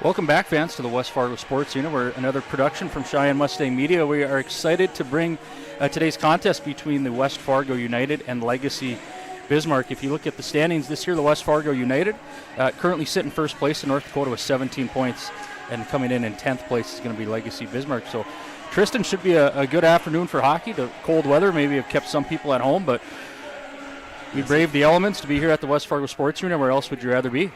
Welcome back, fans, to the West Fargo Sports Unit. We're another production from Cheyenne Mustang Media. We are excited to bring today's contest between the West Fargo United and Legacy Bismarck. If you look at the standings this year, the West Fargo United currently sit in first place in North Dakota with 17 points, and coming in 10th place is going to be Legacy Bismarck. So, Tristan, should be a good afternoon for hockey. The cold weather maybe have kept some people at home, but we braved the elements to be here at the West Fargo Sports Unit. Where else would you rather be?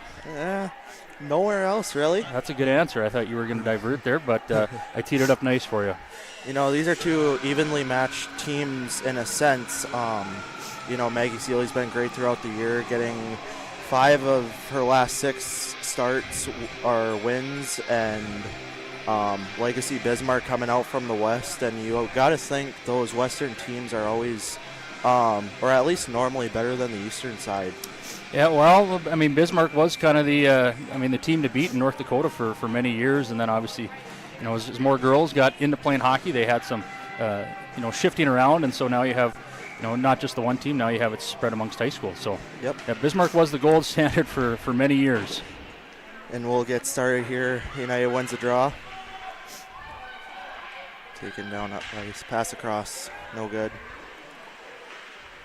Nowhere else, really. That's a good answer. I thought you were going to divert there, but I teed it up nice for you. You know, these are two evenly matched teams in a sense. Maggie Seeley's been great throughout the year, getting 5 of her last 6 starts are wins, and Legacy Bismarck coming out from the West. And you got to think those Western teams are always, or at least normally, better than the Eastern side. Yeah, well, I mean, Bismarck was kind of the team to beat in North Dakota for many years, and then obviously, as more girls got into playing hockey, they had some, shifting around, and so now you have, not just the one team, now you have it spread amongst high schools. So, yep. Yeah, Bismarck was the gold standard for many years. And we'll get started here. United wins the draw. Taken down up ice, pass across, no good.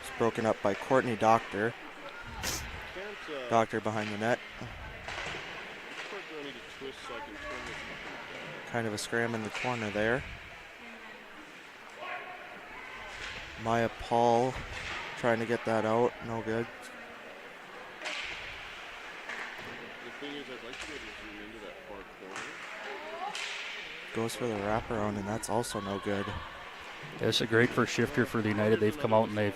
It's broken up by Courtney Doctor. Doctor behind the net. Kind of a scram in the corner there. Maya Paul trying to get that out. No good. Goes for the wraparound, and that's also no good. Yeah, it's a great first shift here for the United. They've come out and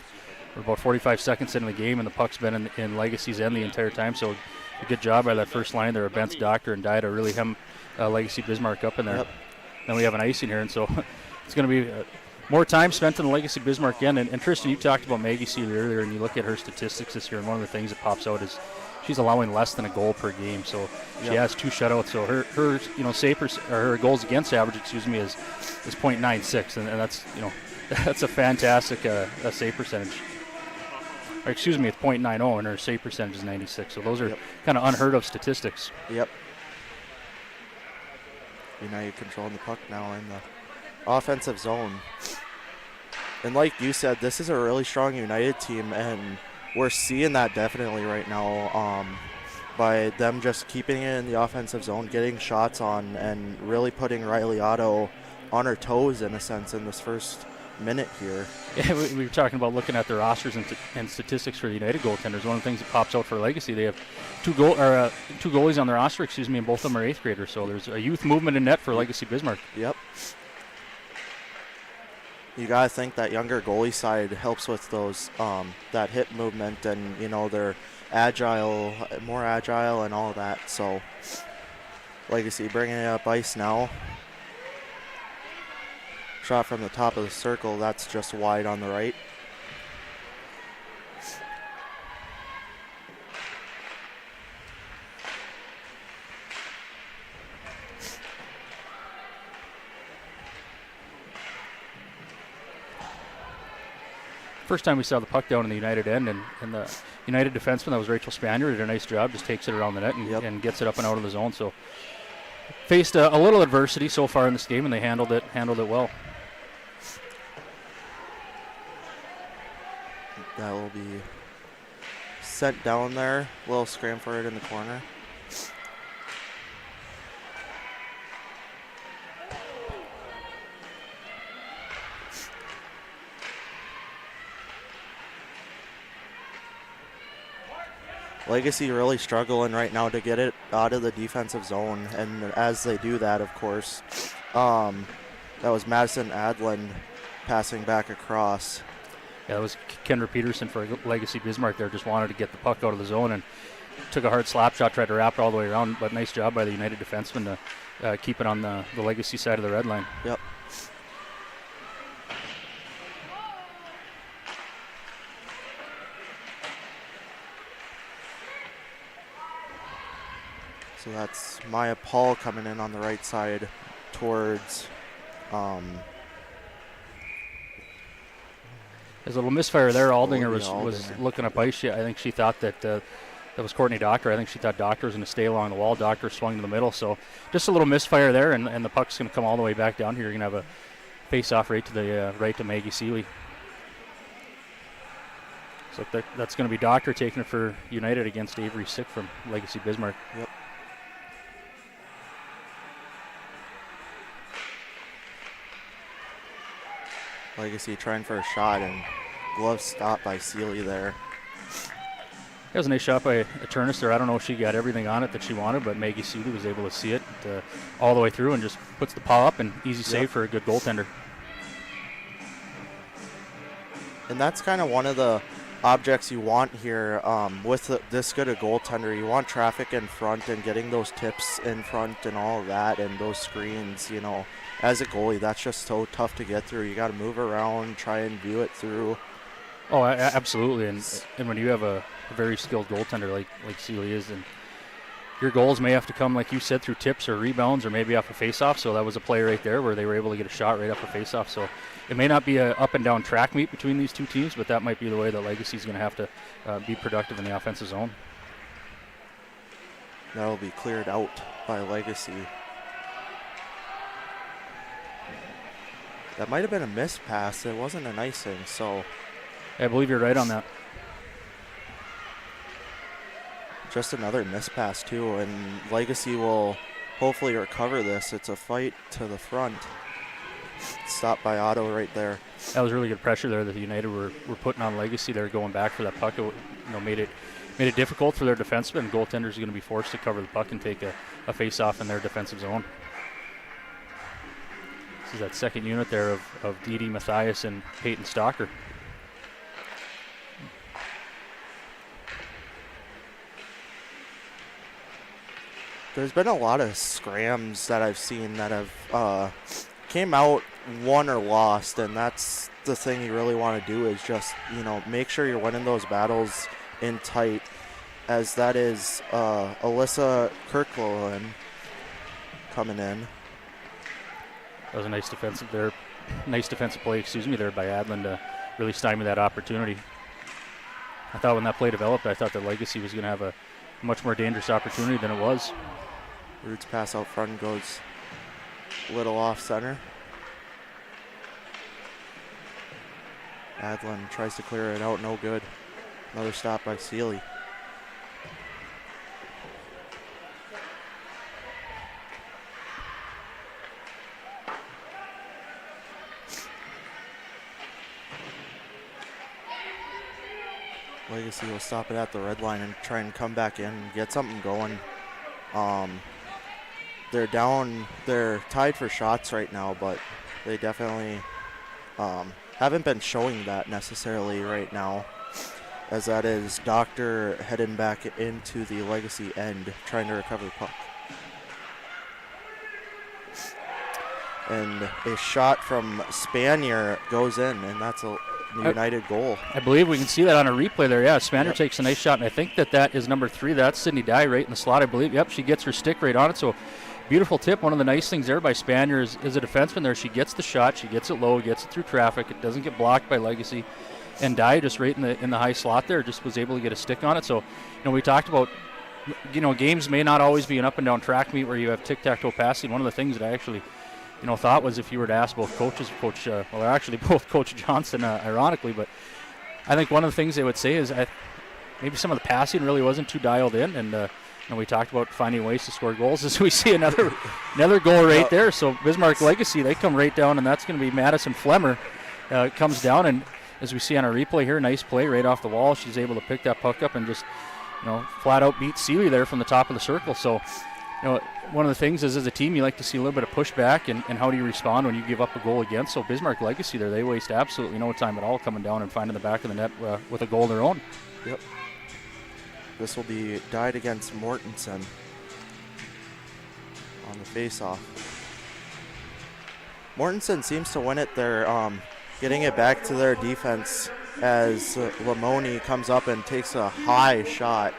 we're about 45 seconds into the game, and the puck's been in Legacy's end the entire time. So a good job by that first line there. Bent's Doctor and Dye to really hem Legacy Bismarck up in there. Yep. Then we have an icing here, and so it's going to be more time spent in the Legacy Bismarck end. And Tristan, you talked about Maggie Seeley earlier, and you look at her statistics this year, and one of the things that pops out is she's allowing less than a goal per game. So she has 2 shutouts. So her her goals against average, is .96, and that's that's a fantastic save percentage. Or excuse me, it's .90, and her save percentage is 96. So those are kind of unheard of statistics. Yep. United controlling the puck now in the offensive zone. And like you said, this is a really strong United team, and we're seeing that definitely right now by them just keeping it in the offensive zone, getting shots on, and really putting Riley Otto on her toes in a sense in this first minute here. Yeah, we were talking about looking at their rosters and statistics for the United goaltenders. One of the things that pops out for Legacy, they have two goalies on their roster, and both of them are 8th graders. So there's a youth movement in net for Legacy Bismarck. Yep. You got to think that younger goalie side helps with those that hip movement, and they're more agile and all of that. So Legacy bringing it up ice now. Shot from the top of the circle, that's just wide on the right. First time we saw the puck down in the United end, and the United defenseman, that was Rachel Spanier, did a nice job, just takes it around the net and gets it up and out of the zone. So faced a little adversity so far in this game, and they handled it well. That will be sent down there. A little scram for it in the corner. Legacy really struggling right now to get it out of the defensive zone, and as they do that, of course, that was Madison Adlin passing back across. Yeah, that was Kendra Peterson for Legacy Bismarck there. Just wanted to get the puck out of the zone and took a hard slap shot, tried to wrap it all the way around, but nice job by the United defenseman to keep it on the Legacy side of the red line. Yep. So that's Maya Paul coming in on the right side towards There's a little misfire there. Aldinger was looking up ice. I think she thought that That was Courtney Doctor. I think she thought Doctor was going to stay along the wall. Doctor swung to the middle, so just a little misfire there, and the puck's going to come all the way back down here. You're going to have a face-off right to the right to Maggie Seeley. So that's going to be Doctor taking it for United against Avery Sick from Legacy Bismarck. Yep. Legacy trying for a shot, and glove stopped by Seeley there. That was a nice shot by Eternus there. I don't know if she got everything on it that she wanted, but Maggie Seeley was able to see it all the way through and just puts the paw up, and easy save for a good goaltender. And that's kind of one of the objects you want here with this good a goaltender. You want traffic in front and getting those tips in front and all of that, and those screens, you know. As a goalie, that's just so tough to get through. You got to move around, try and view it through. Oh, absolutely. And when you have a very skilled goaltender like Seeley is, and your goals may have to come, like you said, through tips or rebounds or maybe off a face-off. So that was a play right there where they were able to get a shot right off a face-off. So it may not be a up-and-down track meet between these two teams, but that might be the way that Legacy's going to have to be productive in the offensive zone. That'll be cleared out by Legacy. That might have been a missed pass. It wasn't an icing, so. I believe you're right on that. Just another missed pass, too, and Legacy will hopefully recover this. It's a fight to the front. Stopped by Otto right there. That was really good pressure there that the United were putting on Legacy. They're going back for that puck. It made it difficult for their defensemen. Goaltenders are going to be forced to cover the puck and take a face-off in their defensive zone. This is that second unit there of Dee Dee Mathias and Peyton Stalker. There's been a lot of scrams that I've seen that have came out won or lost, and that's the thing you really want to do is just, you know, make sure you're winning those battles in tight, as that is Alyssa Kirkland coming in. That was a nice defensive play, there by Adlin to really stymie that opportunity. I thought when that play developed, I thought that Legacy was going to have a much more dangerous opportunity than it was. Roots pass out front goes a little off center. Adlin tries to clear it out, no good. Another stop by Seeley. Legacy will stop it at the red line and try and come back in and get something going. They're down, they're tied for shots right now, but they definitely haven't been showing that necessarily right now, as that is Doctor heading back into the Legacy end, trying to recover the puck. And a shot from Spanier goes in, and that's a United goal. I believe we can see that on a replay there. Yeah, Spanier takes a nice shot, and I think that is number 3. That's Sydney Dye right in the slot, I believe. Yep, she gets her stick right on it, so beautiful tip. One of the nice things there by Spanier is a defenseman there. She gets the shot, she gets it low, gets it through traffic. It doesn't get blocked by Legacy. And Dye just right in the high slot there just was able to get a stick on it. So, we talked about, games may not always be an up-and-down track meet where you have tic-tac-toe passing. One of the things that I actually thought was, if you were to ask both coaches, both Coach Johnson, ironically, but I think one of the things they would say is maybe some of the passing really wasn't too dialed in, and we talked about finding ways to score goals. As we see another goal right there. So Bismarck Legacy, they come right down, and that's going to be Madison Flemmer. Comes down, and as we see on our replay here, nice play right off the wall. She's able to pick that puck up and just flat out beat Seeley there from the top of the circle. So one of the things is, as a team, you like to see a little bit of pushback, and how do you respond when you give up a goal against? So Bismarck Legacy there, they waste absolutely no time at all coming down and finding the back of the net with a goal of their own. Yep. This will be Dyed against Mortensen on the face-off. Mortensen seems to win it. They're getting it back to their defense as Lamoni comes up and takes a high shot,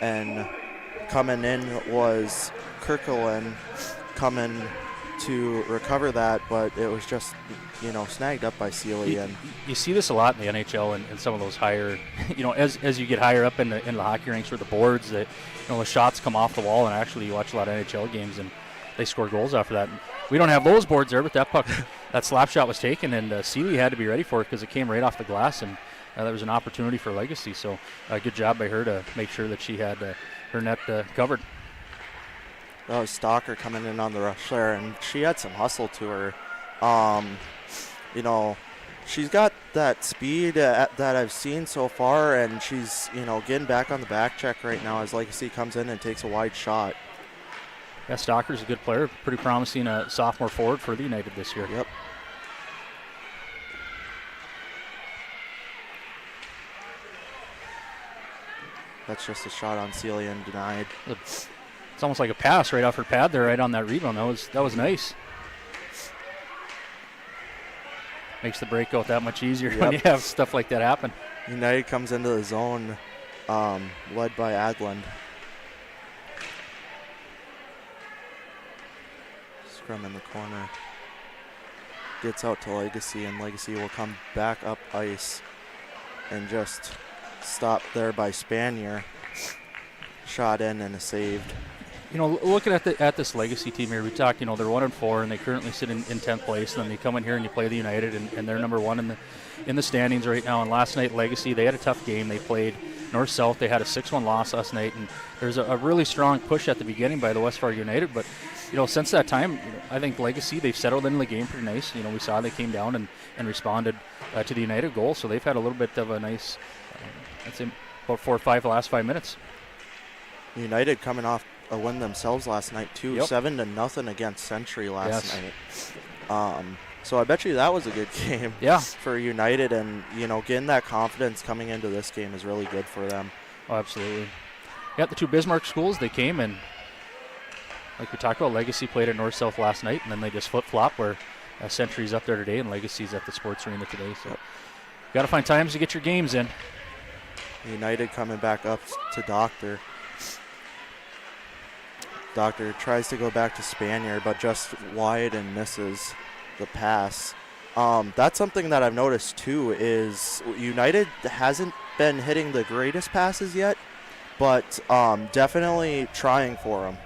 and coming in was Kirkland coming to recover that, but it was just, snagged up by Sealy. You see this a lot in the NHL and some of those higher, as you get higher up in the hockey ranks where the boards that, the shots come off the wall, and actually you watch a lot of NHL games and they score goals after that. And we don't have those boards there, but that puck, that slap shot was taken, and Sealy had to be ready for it because it came right off the glass, and there was an opportunity for Legacy. So good job by her to make sure that she had her net covered. That was Stalker coming in on the rush there, and she had some hustle to her. She's got that speed that I've seen so far, and she's, getting back on the back check right now as Legacy comes in and takes a wide shot. Yeah, Stalker's a good player, pretty promising sophomore forward for the United this year. Yep. That's just a shot on Celia and denied. It's almost like a pass right off her pad there, right on that rebound. That was nice. Makes the breakout that much easier when you have stuff like that happen. United comes into the zone, led by Adland. Scrum in the corner. Gets out to Legacy, and Legacy will come back up ice and just stop there by Spanier. Shot in and is saved. Looking at this Legacy team here, we talked, they're 1-4 and they currently sit in 10th place. And then you come in here and you play the United, and they're number one in the standings right now. And last night, Legacy, they had a tough game. They played North-South. They had a 6-1 loss last night. And there's a really strong push at the beginning by the West Fargo United. But, since that time, I think Legacy, they've settled into the game pretty nice. We saw they came down and responded to the United goal. So they've had a little bit of a nice, I'd say, about 4 or 5 the last 5 minutes. United coming off a win themselves last night too, 7-0 against Century last night. So I bet you that was a good game for United, and getting that confidence coming into this game is really good for them. Oh, absolutely. Yeah, the two Bismarck schools, they came, and like we talked about, Legacy played at North-South last night, and then they just flip-flop where Century's up there today and Legacy's at the Sports Arena today. So got to find times to get your games in. United coming back up to Doctor. Doctor tries to go back to Spanier, but just wide and misses the pass. That's something that I've noticed too, is United hasn't been hitting the greatest passes yet, but definitely trying for them.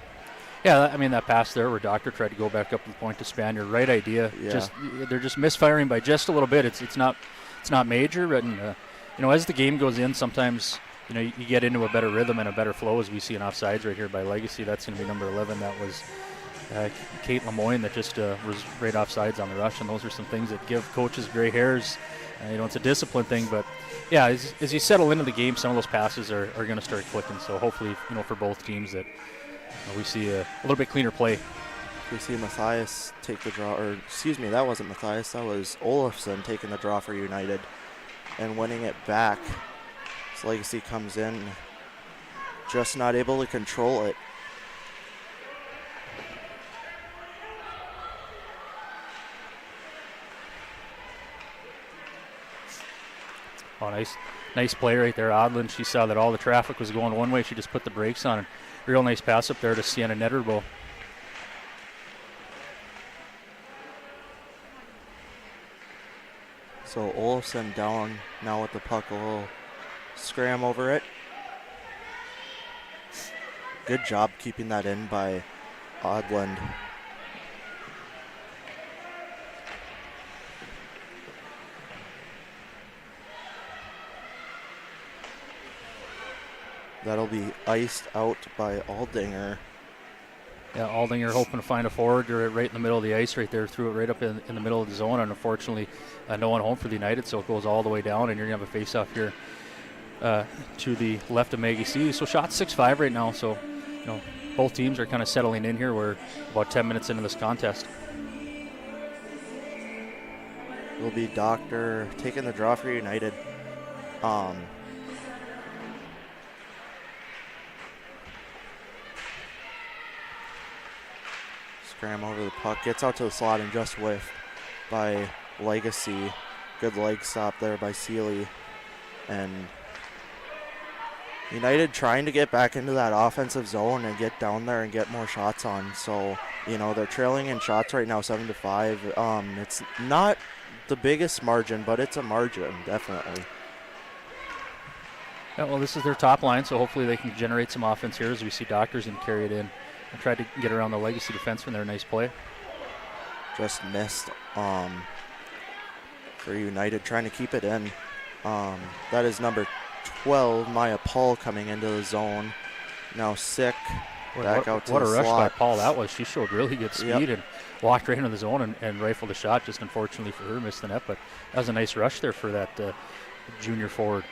Yeah, that pass there where Doctor tried to go back up to the point to Spanier, right idea. Yeah. They're just misfiring by just a little bit. It's not major, but as the game goes in, sometimes you get into a better rhythm and a better flow, as we see an offsides right here by Legacy. That's going to be number 11. That was Kate Lemoyne that just was right offsides on the rush, and those are some things that give coaches gray hairs. It's a discipline thing, but yeah, as you settle into the game, some of those passes are going to start clicking. So hopefully, for both teams that we see a little bit cleaner play. We see Matthias take the draw, or excuse me, that wasn't Matthias, that was Olafson taking the draw for United and winning it back. So Legacy comes in, just not able to control it. Oh, nice play right there, Odland. She saw that all the traffic was going one way. She just put the brakes on. And real nice pass up there to Sienna Netterbo. So Olafson down now with the puck, a little scram over it. Good job keeping that in by Odland. That'll be iced out by Aldinger. Yeah, Aldinger hoping to find a forward right in the middle of the ice right there. Threw it right up in the middle of the zone, and unfortunately no one home for the United, so it goes all the way down, and you're going to have a face-off here to the left of Maggie C. So shot 6-5 right now, so both teams are kind of settling in here. We're about 10 minutes into this contest. Will be Doctor taking the draw for United. Scram over the puck, gets out to the slot and just whiffed by Legacy. Good leg stop there by Sealy. And United trying to get back into that offensive zone and get down there and get more shots on. So They're trailing in shots right now, 7-5. It's not the biggest margin, but it's a margin, definitely. Yeah, well, this is their top line, so hopefully they can generate some offense here as we see Doctors and carry it in and try to get around the Legacy defenseman there. Nice play. Just missed for United, trying to keep it in. That is number 12, Maya Paul, coming into the zone. Now sick. Back out to what the a rush slot. by Paul that was. She showed really good speed and walked right into the zone and rifled a shot. Just unfortunately for her, missed the net, but that was a nice rush there for that junior forward.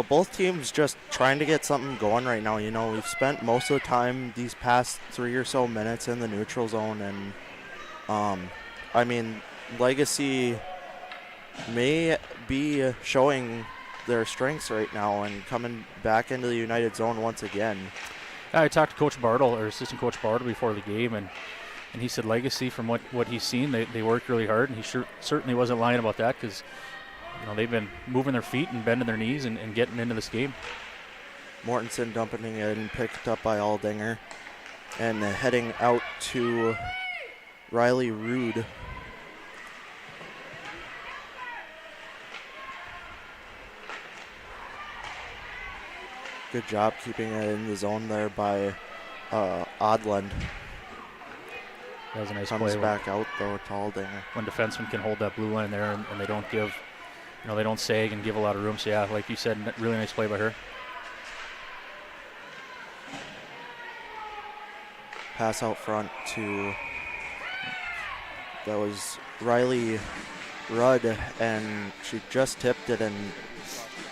Both teams just trying to get something going right now. We've spent most of the time these past 3 or so minutes in the neutral zone, and Legacy may be showing their strengths right now and coming back into the United zone once again. I talked to Coach Bartle, or Assistant Coach Bartle, before the game, and he said Legacy, from what he's seen, they work really hard, and he certainly wasn't lying about that, because they've been moving their feet and bending their knees and getting into this game. Mortensen dumping it in, picked up by Aldinger, and heading out to Riley Rude. Good job keeping it in the zone there by Odland. That was a nice Comes play. Back out though to Aldinger. When defensemen can hold that blue line there and they don't give, they don't sag and give a lot of room. So yeah, like you said, really nice play by her. Pass out front to, that was Riley Rudd, and she just tipped it, and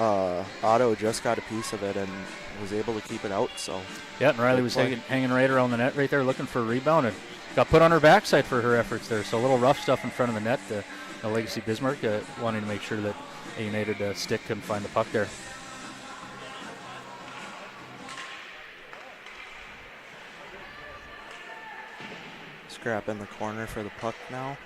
Otto just got a piece of it and was able to keep it out. So yeah, and Riley was hanging right around the net right there, looking for a rebound, and got put on her backside for her efforts there. So a little rough stuff in front of the net. The Legacy Bismarck wanting to make sure that a United stick couldn't find the puck there. Scrap in the corner for the puck now.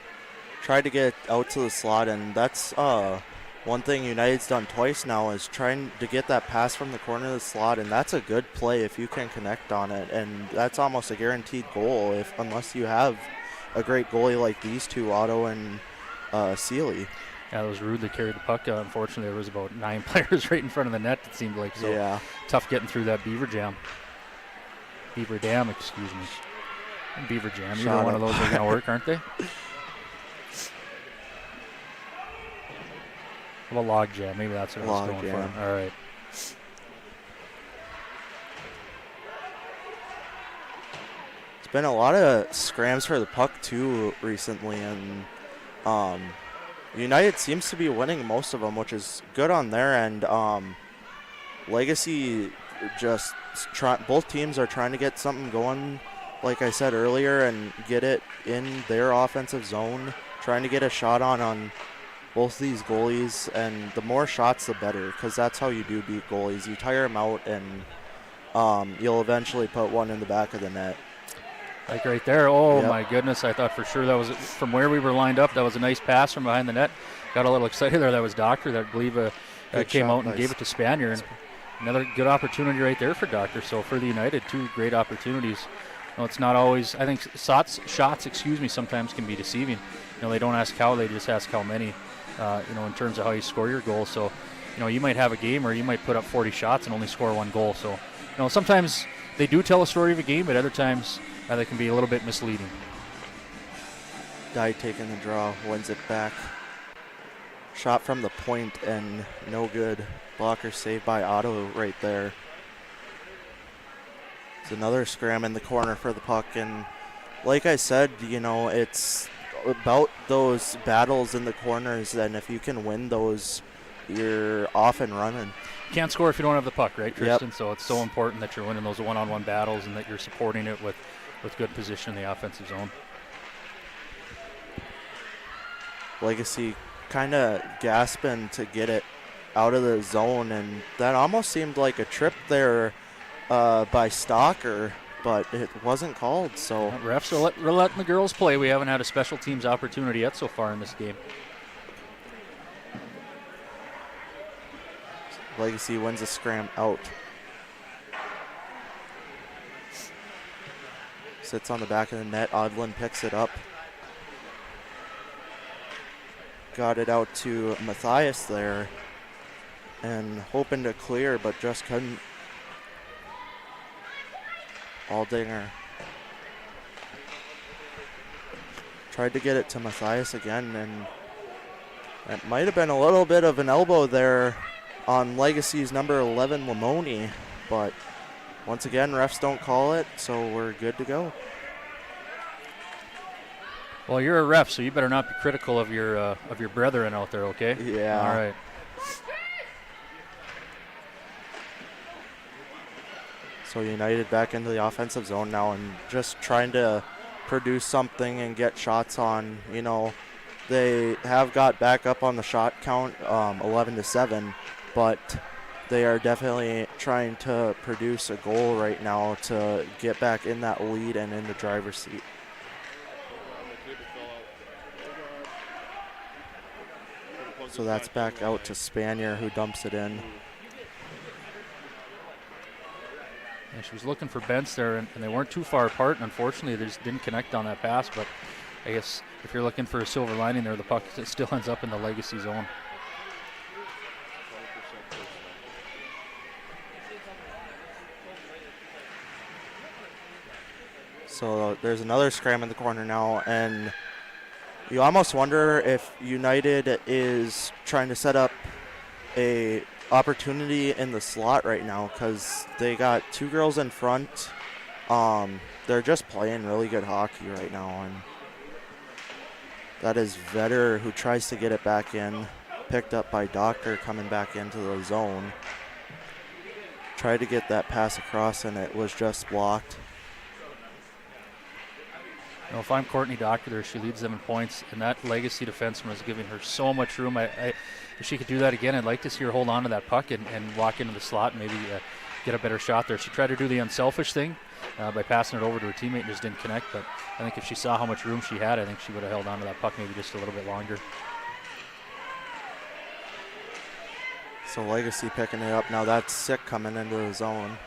Tried to get out to the slot, and that's one thing United's done twice now, is trying to get that pass from the corner of the slot, and that's a good play if you can connect on it, and that's almost a guaranteed goal unless you have a great goalie like these two, Otto and Seeley. Yeah, it was Rude that carried the puck. Unfortunately, there was about 9 players right in front of the net, it seemed like. So yeah, tough getting through that Beaver Dam, excuse me. Beaver Jam. Either one of those are going to work, aren't they? Well, Log Jam. Maybe that's what I was going for. All right. It's been a lot of scrams for the puck, too, recently, and United seems to be winning most of them, which is good on their end. Legacy just both teams are trying to get something going, like I said earlier, and get it in their offensive zone, trying to get a shot on both these goalies, and the more shots the better, because that's how you do beat goalies. You tire them out, and you'll eventually put one in the back of the net. Like right there. Oh, yep. My goodness. I thought for sure that was, from where we were lined up, that was a nice pass from behind the net. Got a little excited there. That was Doctor that I believe came out and gave it to Spanier. And another good opportunity right there for Doctor. So for the United, 2 great opportunities. It's not always, I think shots, sometimes can be deceiving. They don't ask how, they just ask how many, in terms of how you score your goals. So, you might have a game where you might put up 40 shots and only score 1 goal. So, sometimes they do tell a story of a game, but other times they can be a little bit misleading. Dye taking the draw, wins it back. Shot from the point and no good. Blocker saved by Otto right there. It's another scram in the corner for the puck, and like I said, it's about those battles in the corners, and if you can win those, you're off and running. Can't score if you don't have the puck, right, Tristan? Yep. So it's so important that you're winning those one-on-one battles and that you're supporting it with good position in the offensive zone. Legacy kind of gasping to get it out of the zone, and that almost seemed like a trip there by Stalker, but it wasn't called. So refs are letting the girls play. We haven't had a special teams opportunity yet so far in this game. Legacy wins a scram out. Sits on the back of the net. Odlin picks it up. Got it out to Matthias there. And hoping to clear, but just couldn't. Aldinger tried to get it to Matthias again, and that might have been a little bit of an elbow there on Legacy's number 11, Lamoni, but once again, refs don't call it, so we're good to go. Well, you're a ref, so you better not be critical of your brethren out there, okay? Yeah. All right. So United back into the offensive zone now and just trying to produce something and get shots on. You know, they have got back up on the shot count, 11-7, but they are definitely trying to produce a goal right now to get back in that lead and in the driver's seat. So that's back out to Spanier, who dumps it in. Yeah, she was looking for Bentz there, and they weren't too far apart, and unfortunately they just didn't connect on that pass, but I guess if you're looking for a silver lining there, the puck still ends up in the Legacy zone. So there's another scram in the corner now, and you almost wonder if United is trying to set up a opportunity in the slot right now, because they got two girls in front. They're just playing really good hockey right now, and that is Vetter, who tries to get it back in, picked up by Doctor coming back into the zone. Tried to get that pass across, and it was just blocked. You know, if I'm Courtney Doctor there, she leads them in points, and that Legacy defenseman is giving her so much room. If she could do that again, I'd like to see her hold on to that puck and walk into the slot and maybe get a better shot there. She tried to do the unselfish thing by passing it over to her teammate and just didn't connect, but I think if she saw how much room she had, I think she would have held on to that puck maybe just a little bit longer. So Legacy picking it up now. That's Sick coming into the zone.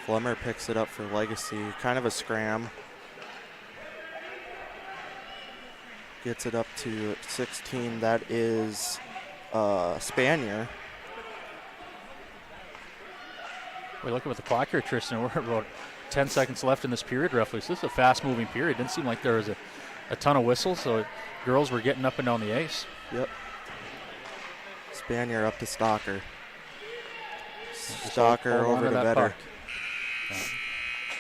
Flemmer picks it up for Legacy. Kind of a scram. Gets it up to 16. That is Spanier. We're looking at the clock here, Tristan. We're about 10 seconds left in this period, roughly. So this is a fast-moving period. Didn't seem like there was a ton of whistles, so girls were getting up and down the ice. Yep. Spanier up to Stalker. Stalker over to Vetter.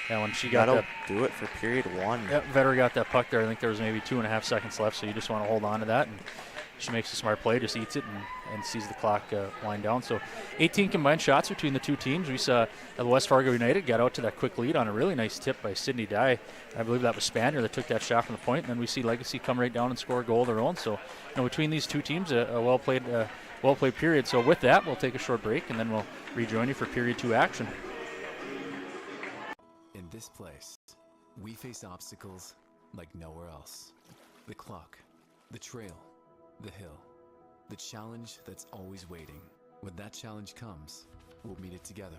Yeah, when she got that, do it for period one. Yep, Vetter got that puck there. I think there was maybe 2.5 seconds left, so you just want to hold on to that. And she makes a smart play, just eats it and sees the clock wind down. So 18 combined shots between the two teams. We saw the West Fargo United got out to that quick lead on a really nice tip by Sydney Dye. I believe that was Spanier that took that shot from the point, and then we see Legacy come right down and score a goal of their own. So, you know, between these two teams, a well-played period. So with that, we'll take a short break, and then we'll rejoin you for period 2 action. In this place, we face obstacles like nowhere else. The clock, the trail, the hill, the challenge that's always waiting. When that challenge comes, we'll meet it together.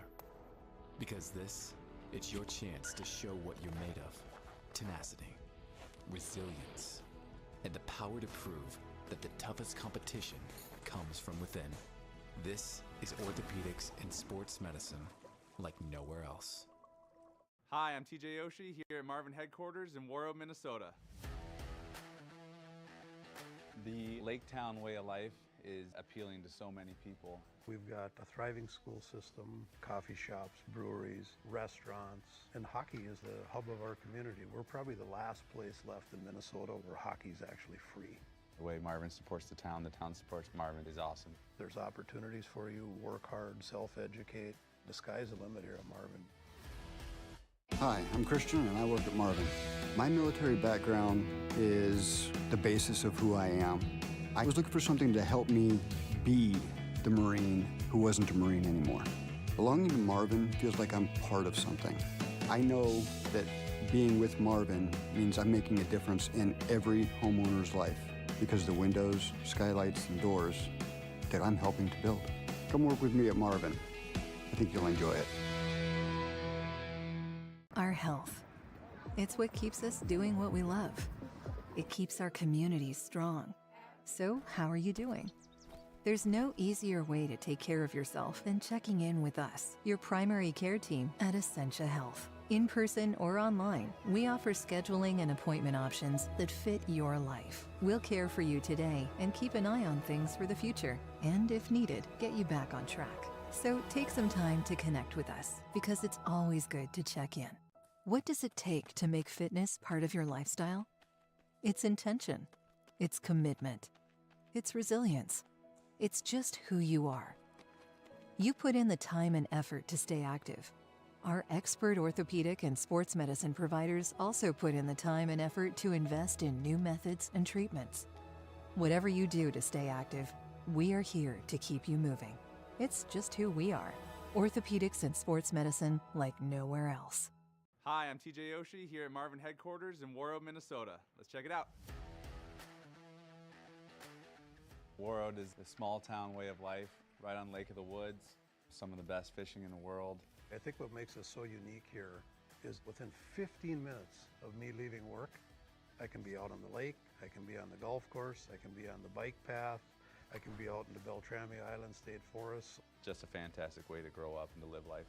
Because it's your chance to show what you're made of. Tenacity, resilience, and the power to prove that the toughest competition comes from within. This is orthopedics and sports medicine like nowhere else. Hi, I'm TJ Oshie here at Marvin headquarters in Warroad, Minnesota. The Lake Town way of life is appealing to so many people. We've got a thriving school system, coffee shops, breweries, restaurants, and hockey is the hub of our community. We're probably the last place left in Minnesota where hockey is actually free. The way Marvin supports the town supports Marvin is awesome. There's opportunities for you, work hard, self-educate. The sky's the limit here at Marvin. Hi, I'm Christian and I work at Marvin. My military background is the basis of who I am. I was looking for something to help me be the Marine who wasn't a Marine anymore. Belonging to Marvin feels like I'm part of something. I know that being with Marvin means I'm making a difference in every homeowner's life. because of the windows, skylights, and doors that I'm helping to build. Come work with me at Marvin. I think you'll enjoy it. Our health. It's what keeps us doing what we love. It keeps our communities strong. So, how are you doing? There's no easier way to take care of yourself than checking in with us, your primary care team at Essentia Health. In person or online, we offer scheduling and appointment options that fit your life. We'll care for you today and keep an eye on things for the future, and if needed, get you back on track. So take some time to connect with us, because it's always good to check in. What does it take to make fitness part of your lifestyle? It's intention. It's commitment. It's resilience. It's just who you are. You put in the time and effort to stay active. Our expert orthopedic and sports medicine providers also put in the time and effort to invest in new methods and treatments. Whatever you do to stay active, we are here to keep you moving. It's just who we are. Orthopedics and sports medicine like nowhere else. Hi, I'm TJ Oshie here at Marvin headquarters in Warroad, Minnesota. Let's check it out. Warroad is a small town way of life, right on Lake of the Woods. Some of the best fishing in the world. I think what makes us so unique here is within 15 minutes of me leaving work, I can be out on the lake, I can be on the golf course, I can be on the bike path, I can be out in the Beltrami Island State Forest. Just a fantastic way to grow up and to live life.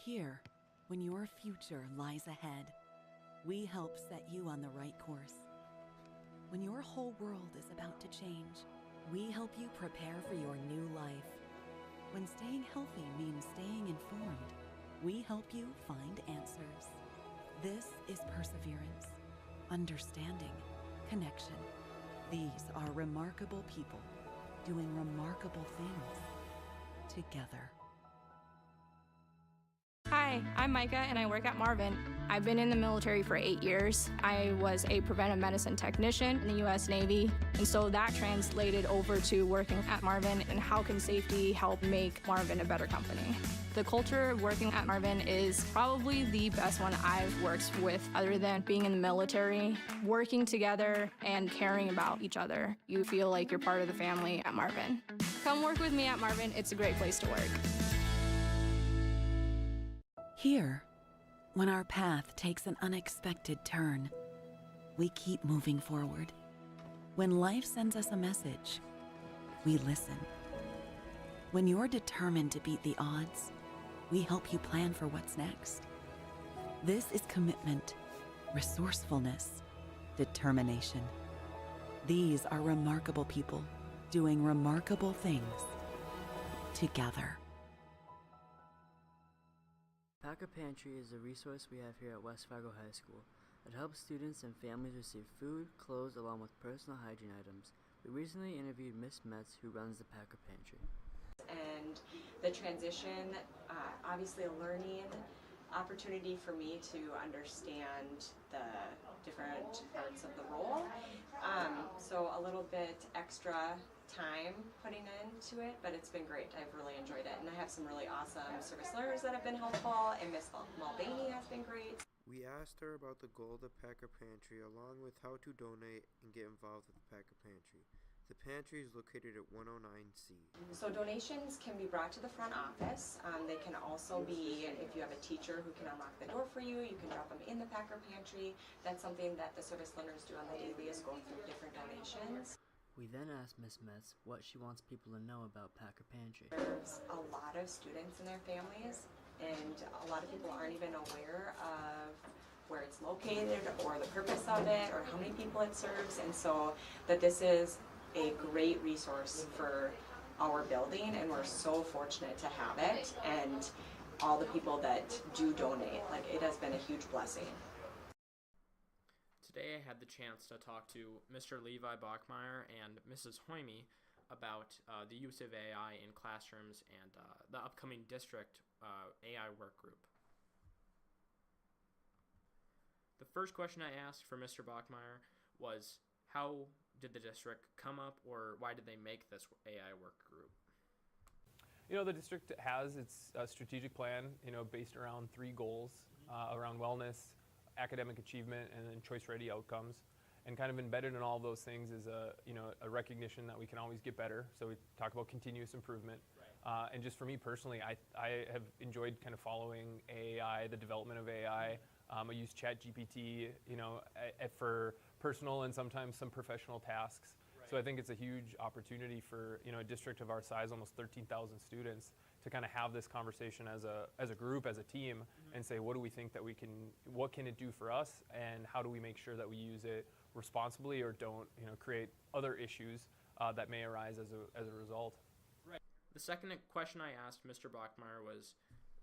Here, when your future lies ahead, we help set you on the right course. When your whole world is about to change, we help you prepare for your new life. When staying healthy means staying informed, we help you find answers. This is perseverance, understanding, connection. These are remarkable people doing remarkable things together. Hi, I'm Micah and I work at Marvin. I've been in the military for 8 years. I was a preventive medicine technician in the U.S. Navy, and so that translated over to working at Marvin and how can safety help make Marvin a better company. The culture working at Marvin is probably the best one I've worked with other than being in the military. Working together and caring about each other. You feel like you're part of the family at Marvin. Come work with me at Marvin. It's a great place to work. Here, when our path takes an unexpected turn, we keep moving forward. When life sends us a message, we listen. When you're determined to beat the odds, we help you plan for what's next. This is commitment, resourcefulness, determination. These are remarkable people doing remarkable things together. Packer Pantry is a resource we have here at West Fargo High School. It helps students and families receive food, clothes, along with personal hygiene items. We recently interviewed Miss Metz, who runs the Packer Pantry. And the transition, obviously a learning opportunity for me to understand the different parts of the role. So a little bit extra time putting into it, but it's been great. I've really enjoyed it, and I have some really awesome service learners that have been helpful, and Miss Mulvaney has been great. We asked her about the goal of the Packer Pantry, along with how to donate and get involved with the Packer Pantry. The pantry is located at 109C. So donations can be brought to the front office. They can also be, if you have a teacher who can unlock the door for you, you can drop them in the Packer Pantry. That's something that the service learners do on the daily, is go through different donations. We then asked Miss Metz what she wants people to know about Packer Pantry. There's a lot of students and their families, and a lot of people aren't even aware of where it's located or the purpose of it or how many people it serves, and so that this is a great resource for our building, and we're so fortunate to have it, and all the people that do donate. Like, it has been a huge blessing. Today I had the chance to talk to Mr. Levi Bachmeyer and Mrs. Hoyme about the use of AI in classrooms and the upcoming district AI work group. The first question I asked for Mr. Bachmeyer was, how did the district come up, or why did they make this AI work group? You know, the district has its strategic plan, based around 3 goals, around wellness, academic achievement, and then choice-ready outcomes. And kind of embedded in all of those things is a recognition that we can always get better. So we talk about continuous improvement. And just for me personally, I have enjoyed kind of following AI, the development of AI. I use ChatGPT, for personal and sometimes some professional tasks. So I think it's a huge opportunity for a district of our size, almost 13,000 students, to kind of have this conversation as a group, as a team, and say, what do we think that what can it do for us, and how do we make sure that we use it responsibly or don't create other issues that may arise as a result. Right. The second question I asked Mr. Bachmeyer was,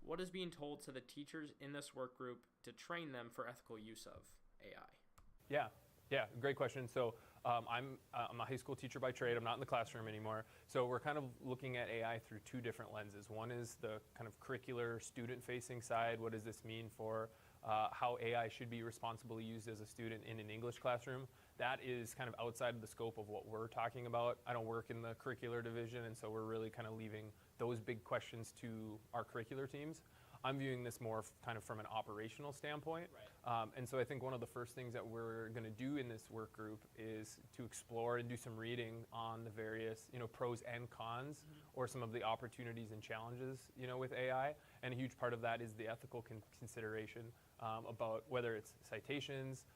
what is being told to the teachers in this work group to train them for ethical use of AI? Yeah, great question. So I'm a high school teacher by trade. I'm not in the classroom anymore. So we're kind of looking at AI through two different lenses. One is the kind of curricular student-facing side. What does this mean for how AI should be responsibly used as a student in an English classroom? That is kind of outside of the scope of what we're talking about. I don't work in the curricular division, and so we're really kind of leaving those big questions to our curricular teams. I'm viewing this more kind of from an operational standpoint. Right. And so I think one of the first things that we're going to do in this work group is to explore and do some reading on the various, pros and cons, or some of the opportunities and challenges, with AI. And a huge part of that is the ethical consideration about whether it's citations,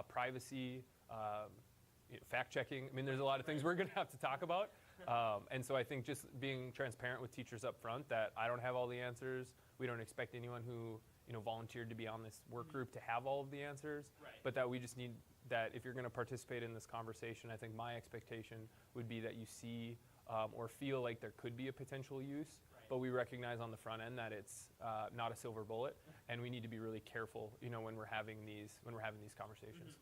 privacy, fact-checking. I mean, there's a lot of things we're going to have to talk about. And so I think just being transparent with teachers up front that I don't have all the answers. We don't expect anyone who volunteered to be on this work group to have all of the answers, but that we just need that if you're going to participate in this conversation, I think my expectation would be that you see or feel like there could be a potential use, but we recognize on the front end that it's not a silver bullet, and we need to be really careful, when we're having these conversations.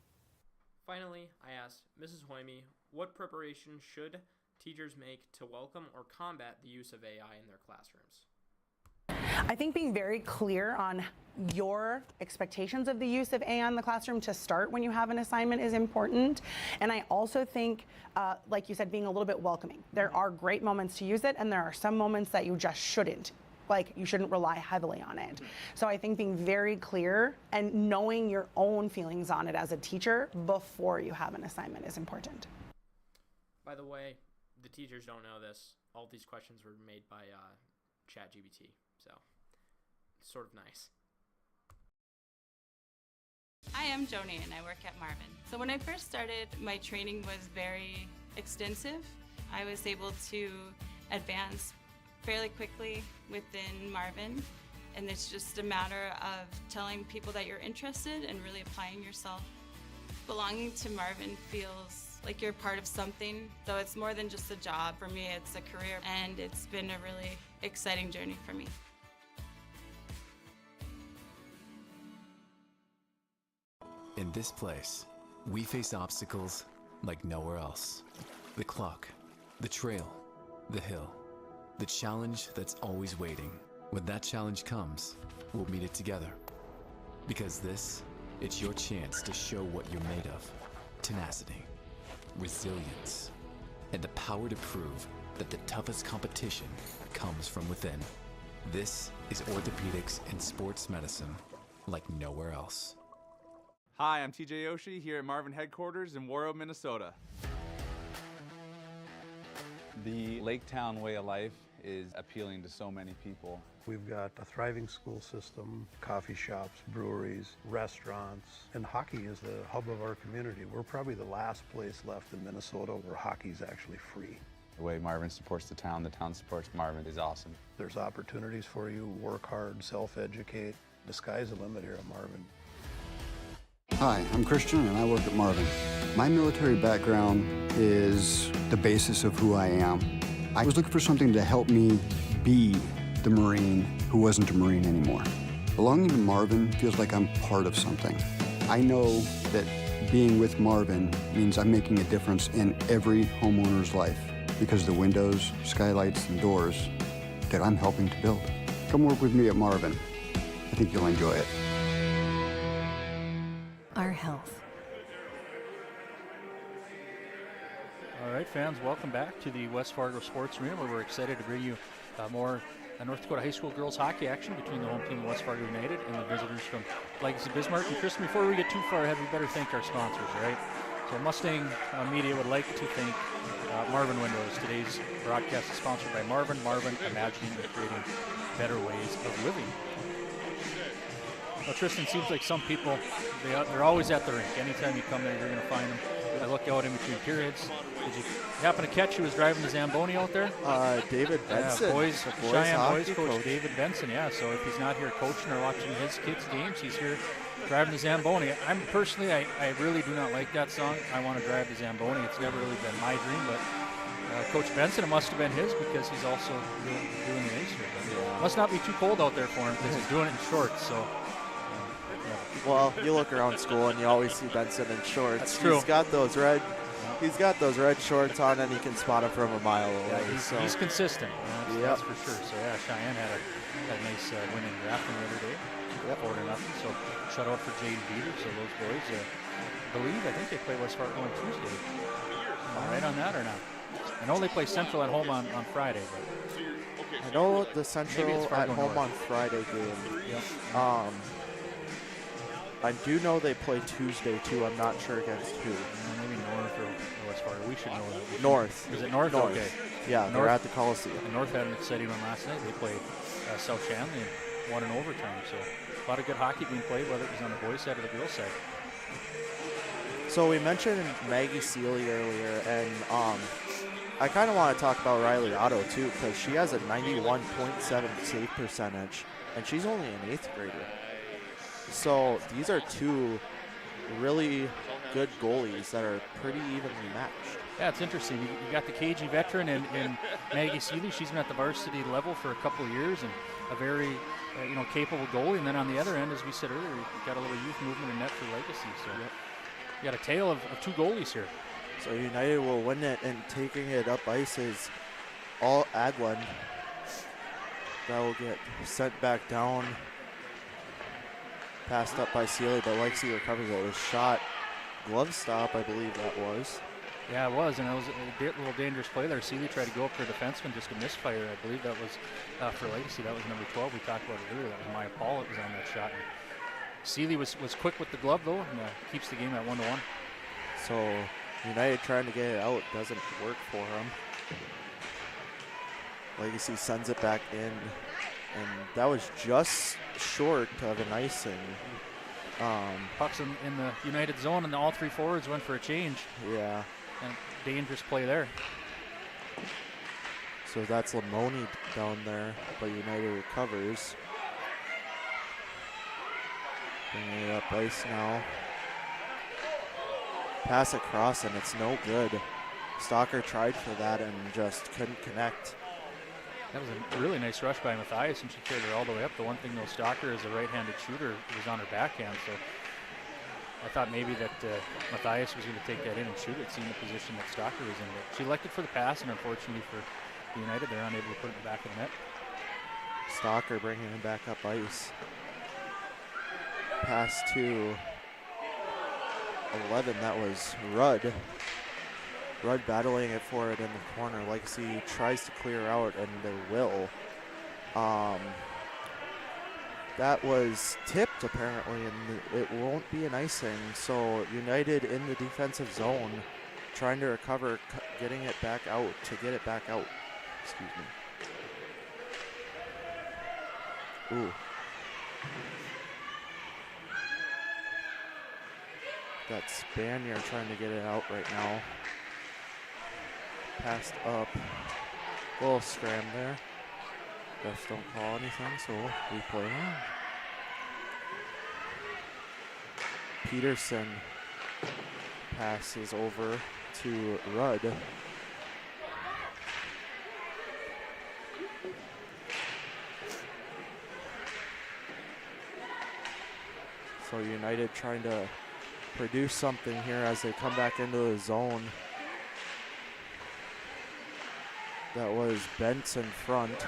Finally, I asked Mrs. Hoyme, what preparation should teachers make to welcome or combat the use of AI in their classrooms? I think being very clear on your expectations of the use of AI in the classroom to start when you have an assignment is important. And I also think, like you said, being a little bit welcoming. There are great moments to use it, and there are some moments that you just shouldn't. Like, you shouldn't rely heavily on it. So I think being very clear and knowing your own feelings on it as a teacher before you have an assignment is important. By the way, the teachers don't know this. All these questions were made by ChatGPT, so it's sort of nice. Hi, I'm Joni and I work at Marvin. So when I first started, my training was very extensive. I was able to advance fairly quickly within Marvin, and it's just a matter of telling people that you're interested and really applying yourself. Belonging to Marvin feels like you're part of something, so it's more than just a job. For me, it's a career, and it's been a really exciting journey for me. In this place, we face obstacles like nowhere else. The clock, the trail, the hill, the challenge that's always waiting. When that challenge comes, we'll meet it together. Because it's your chance to show what you're made of. Tenacity, resilience, and the power to prove that the toughest competition comes from within. This is orthopedics and sports medicine like nowhere else. Hi, I'm TJ Yoshi here at Marvin headquarters in Warroad, Minnesota. The Lake Town way of life is appealing to so many people. We've got a thriving school system, coffee shops, breweries, restaurants, and hockey is the hub of our community. We're probably the last place left in Minnesota where hockey is actually free. The way Marvin supports the town supports Marvin is awesome. There's opportunities for you, work hard, self-educate. The sky's the limit here at Marvin. Hi, I'm Christian and I work at Marvin. My military background is the basis of who I am. I was looking for something to help me be the Marine who wasn't a Marine anymore. Belonging to Marvin feels like I'm part of something. I know that being with Marvin means I'm making a difference in every homeowner's life because the windows, skylights, and doors that I'm helping to build. Come work with me at Marvin. I think you'll enjoy it. Our health. All right, fans, welcome back to the West Fargo Sports Arena, where we're excited to bring you more North Dakota high school girls hockey action between the home team of West Fargo United and the visitors from Legacy Bismarck. And Chris, before we get too far ahead, we better thank our sponsors, right? So Mustang Media would like to thank Marvin Windows. Today's broadcast is sponsored by Marvin. Marvin, imagining and creating better ways of living. Well, Tristan, seems like some people, they're always at the rink. Anytime you come there, you're going to find them. I look out in between periods. Did you happen to catch who was driving the Zamboni out there? David Benson. Yeah, boys, Cheyenne boys coach coach David Benson, yeah. So if he's not here coaching or watching his kids' games, he's here driving the Zamboni. I'm personally, I really do not like that song. I want to drive the Zamboni. It's never really been my dream, but Coach Benson, it must have been his because he's also doing the race here. It must not be too cold out there for him because he's doing it in shorts. So. Well, you look around school and you always see Benson in shorts. That's true. He's got those red shorts on, and you can spot him from a mile away. Yeah, he's consistent. That's for sure. So yeah, Cheyenne had a nice win in drafting the other day. 4-0. So shut out for Jade Beater. So those boys, I think they play West Fargo on Tuesday. Am I right on that or not? I know they play Central at home on Friday. But I know the Central at home on Friday game. Yep. I do know they play Tuesday too. I'm not sure against who. Maybe North or West Fargo. We should know that. North. Is it North? North. Okay. Yeah, North, they're at the Coliseum. North had an exciting one last night. They played South Shanley and won in overtime. So a lot of good hockey being played, whether it was on the boys' side or the girls' side. So we mentioned Maggie Seeley earlier, and I kind of want to talk about Riley Otto too, because she has a 91.7 save percentage, and she's only an 8th grader. So these are two really good goalies that are pretty evenly matched. Yeah, it's interesting. You got the KG veteran in Maggie Seeley. She's been at the varsity level for a couple of years and a very capable goalie. And then on the other end, as we said earlier, you've got a little youth movement in net for Legacy. So you got a tale of two goalies here. So United will win it, and taking it up ice is all Adlund. That will get sent back down. Passed up by Seeley, but Lexi recovers it. It was shot. Glove stop, I believe that was. Yeah, it was, and it was a little dangerous play there. Seeley tried to go up for a defenseman, just a misfire. I believe that was for Legacy. That was number 12. We talked about it earlier. That was Maya Paul that was on that shot. And Seeley was quick with the glove, though, and keeps the game at 1-1. So United trying to get it out doesn't work for them. Legacy sends it back in, and that was just short of an icing. Puck's in the United zone, and all three forwards went for a change. Yeah. And dangerous play there. So that's Lamoni down there, but United recovers. Bringing it up ice now. Pass across, and it's no good. Stalker tried for that and just couldn't connect. That was a really nice rush by Matthias, and she carried her all the way up. The one thing, though, Stalker is a right-handed shooter. It was on her backhand, so I thought maybe that Matthias was going to take that in and shoot it, seeing the position that Stalker was in. But she elected for the pass, and unfortunately for United, they're unable to put it in the back of the net. Stalker bringing him back up ice. Pass to 11, that was Rudd. Rudd battling it for it in the corner. Legacy tries to clear out, and they will. That was tipped, apparently, and it won't be an icing. So United in the defensive zone, trying to recover, getting it back out to get it back out. Excuse me. Ooh. Got Spanier trying to get it out right now. Passed up. A little scram there. Refs don't call anything, so we play on. Peterson passes over to Rudd. So United trying to produce something here as they come back into the zone. That was Benson front.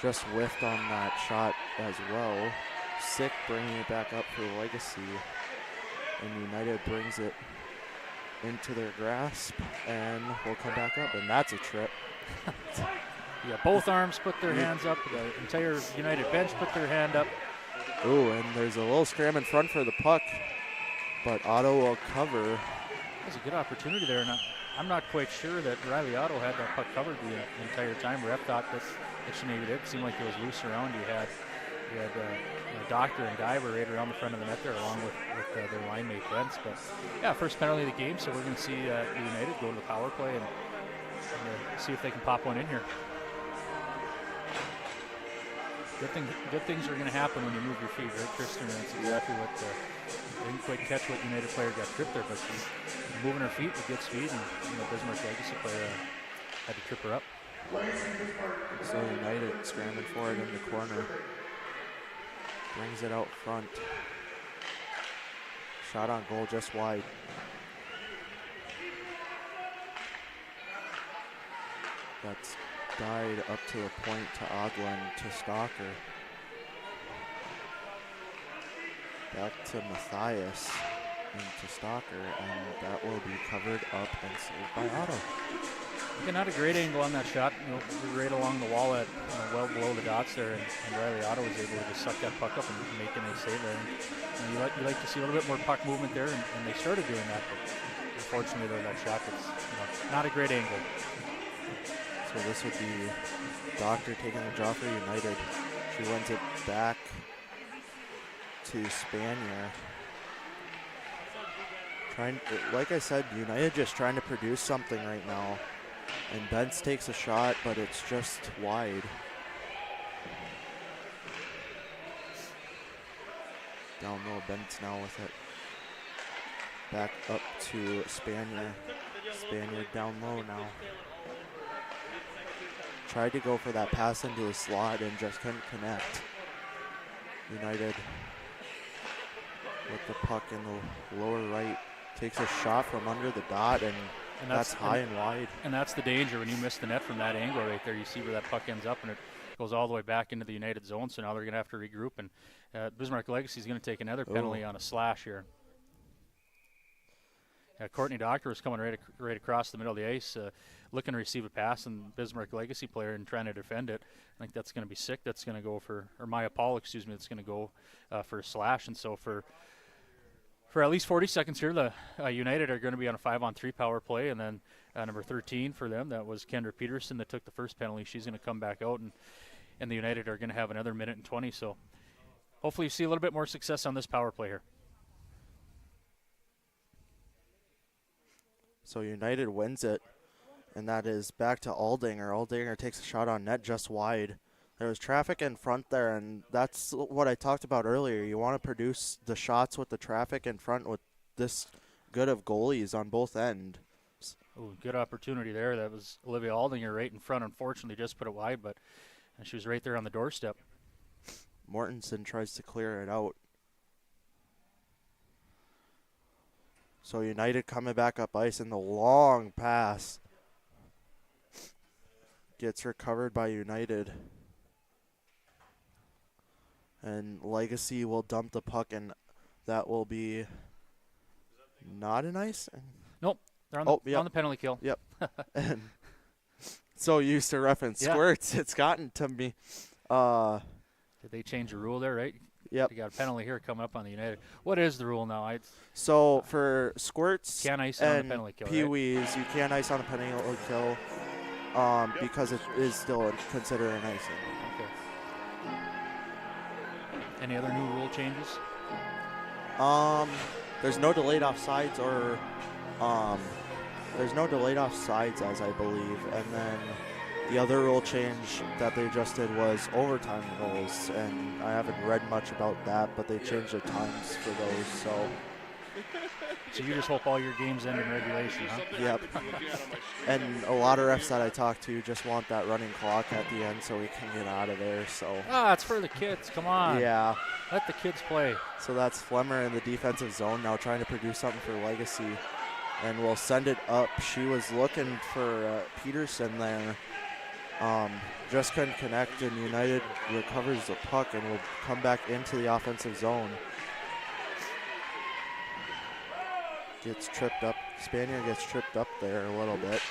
Just whiffed on that shot as well. Sick bringing it back up for Legacy. And United brings it into their grasp and will come back up. And that's a trip. Yeah, both arms put their hands up. The entire United bench put their hand up. Ooh, and there's a little scram in front for the puck. but Otto will cover. That's a good opportunity there, and I'm not quite sure that Riley Otto had that puck covered the entire time. Ref thought that she maybe did. It seemed like it was loose around. You had Doctor and Diver right around the front of the net there, along with their line mate Brents. But yeah, first penalty of the game, so we're going to see United go to the power play and see if they can pop one in here. Good things are going to happen when you move your feet, right, Tristan? That's exactly what. Didn't quite catch what United player got tripped there, but she's moving her feet with good speed, and Bismarck Legacy player had to trip her up. So United scrambling for it in the corner. Brings it out front. Shot on goal just wide. That's died up to the point to Odlin to Stalker. Back to Matthias and to Stalker, and that will be covered up and saved by Otto. Okay, not a great angle on that shot. Right along the wall at well below the dots there, and Riley Otto was able to just suck that puck up and make a nice save there. And you like to see a little bit more puck movement there, and they started doing that, but unfortunately that shot was not a great angle. So this would be Doctor taking the draw for United. She wins it back to Spanier. Like I said, United just trying to produce something right now. And Bentz takes a shot, but it's just wide. Down low, Bentz now with it. Back up to Spanier. Spanier down low now. Tried to go for that pass into the slot and just couldn't connect. United with the puck in the lower right. Takes a shot from under the dot, and that's high and wide. And that's the danger when you miss the net from that angle right there. You see where that puck ends up, and it goes all the way back into the United zone, so now they're going to have to regroup, and Bismarck Legacy is going to take another penalty on a slash here. Courtney Doctor was coming right across the middle of the ice, looking to receive a pass, and Bismarck Legacy player and trying to defend it. I think that's going to be sick. That's going to go for, or Maya Paul, excuse me, that's going to go for a slash. And so for at least 40 seconds here, the United are going to be on a 5-on-3 power play, and then number 13 for them, that was Kendra Peterson that took the first penalty. She's going to come back out, and the United are going to have another minute and 20. So hopefully you see a little bit more success on this power play here. So United wins it, and that is back to Aldinger. Aldinger takes a shot on net just wide. There was traffic in front there, and that's what I talked about earlier. You want to produce the shots with the traffic in front with this good of goalies on both ends. Ooh, good opportunity there. That was Olivia Aldinger right in front. Unfortunately, just put it wide, but she was right there on the doorstep. Mortensen tries to clear it out. So United coming back up ice, and the long pass gets recovered by United. And Legacy will dump the puck, and that will be not an ice? Nope. They're on the penalty kill. Yep. And so used to reference squirts, it's gotten to me. Did they change the rule there, right? Yep. You got a penalty here coming up on the United. What is the rule now? So for squirts can't ice and on the penalty kill, peewees, right? You can't ice on the penalty kill because it is still considered an icing. Okay. Any other new rule changes? There's no delayed offsides as I believe, and then the other rule change that they just did was overtime rules, and I haven't read much about that, but they changed the times for those. So you just hope all your games end in regulation, huh? Yep. And a lot of refs that I talk to just want that running clock at the end so we can get out of there. So it's for the kids. Come on. Yeah. Let the kids play. So that's Flemmer in the defensive zone now trying to produce something for Legacy. And we'll send it up. She was looking for Peterson there. Just couldn't connect, and United recovers the puck and will come back into the offensive zone. Gets tripped up. Spanier gets tripped up there a little bit.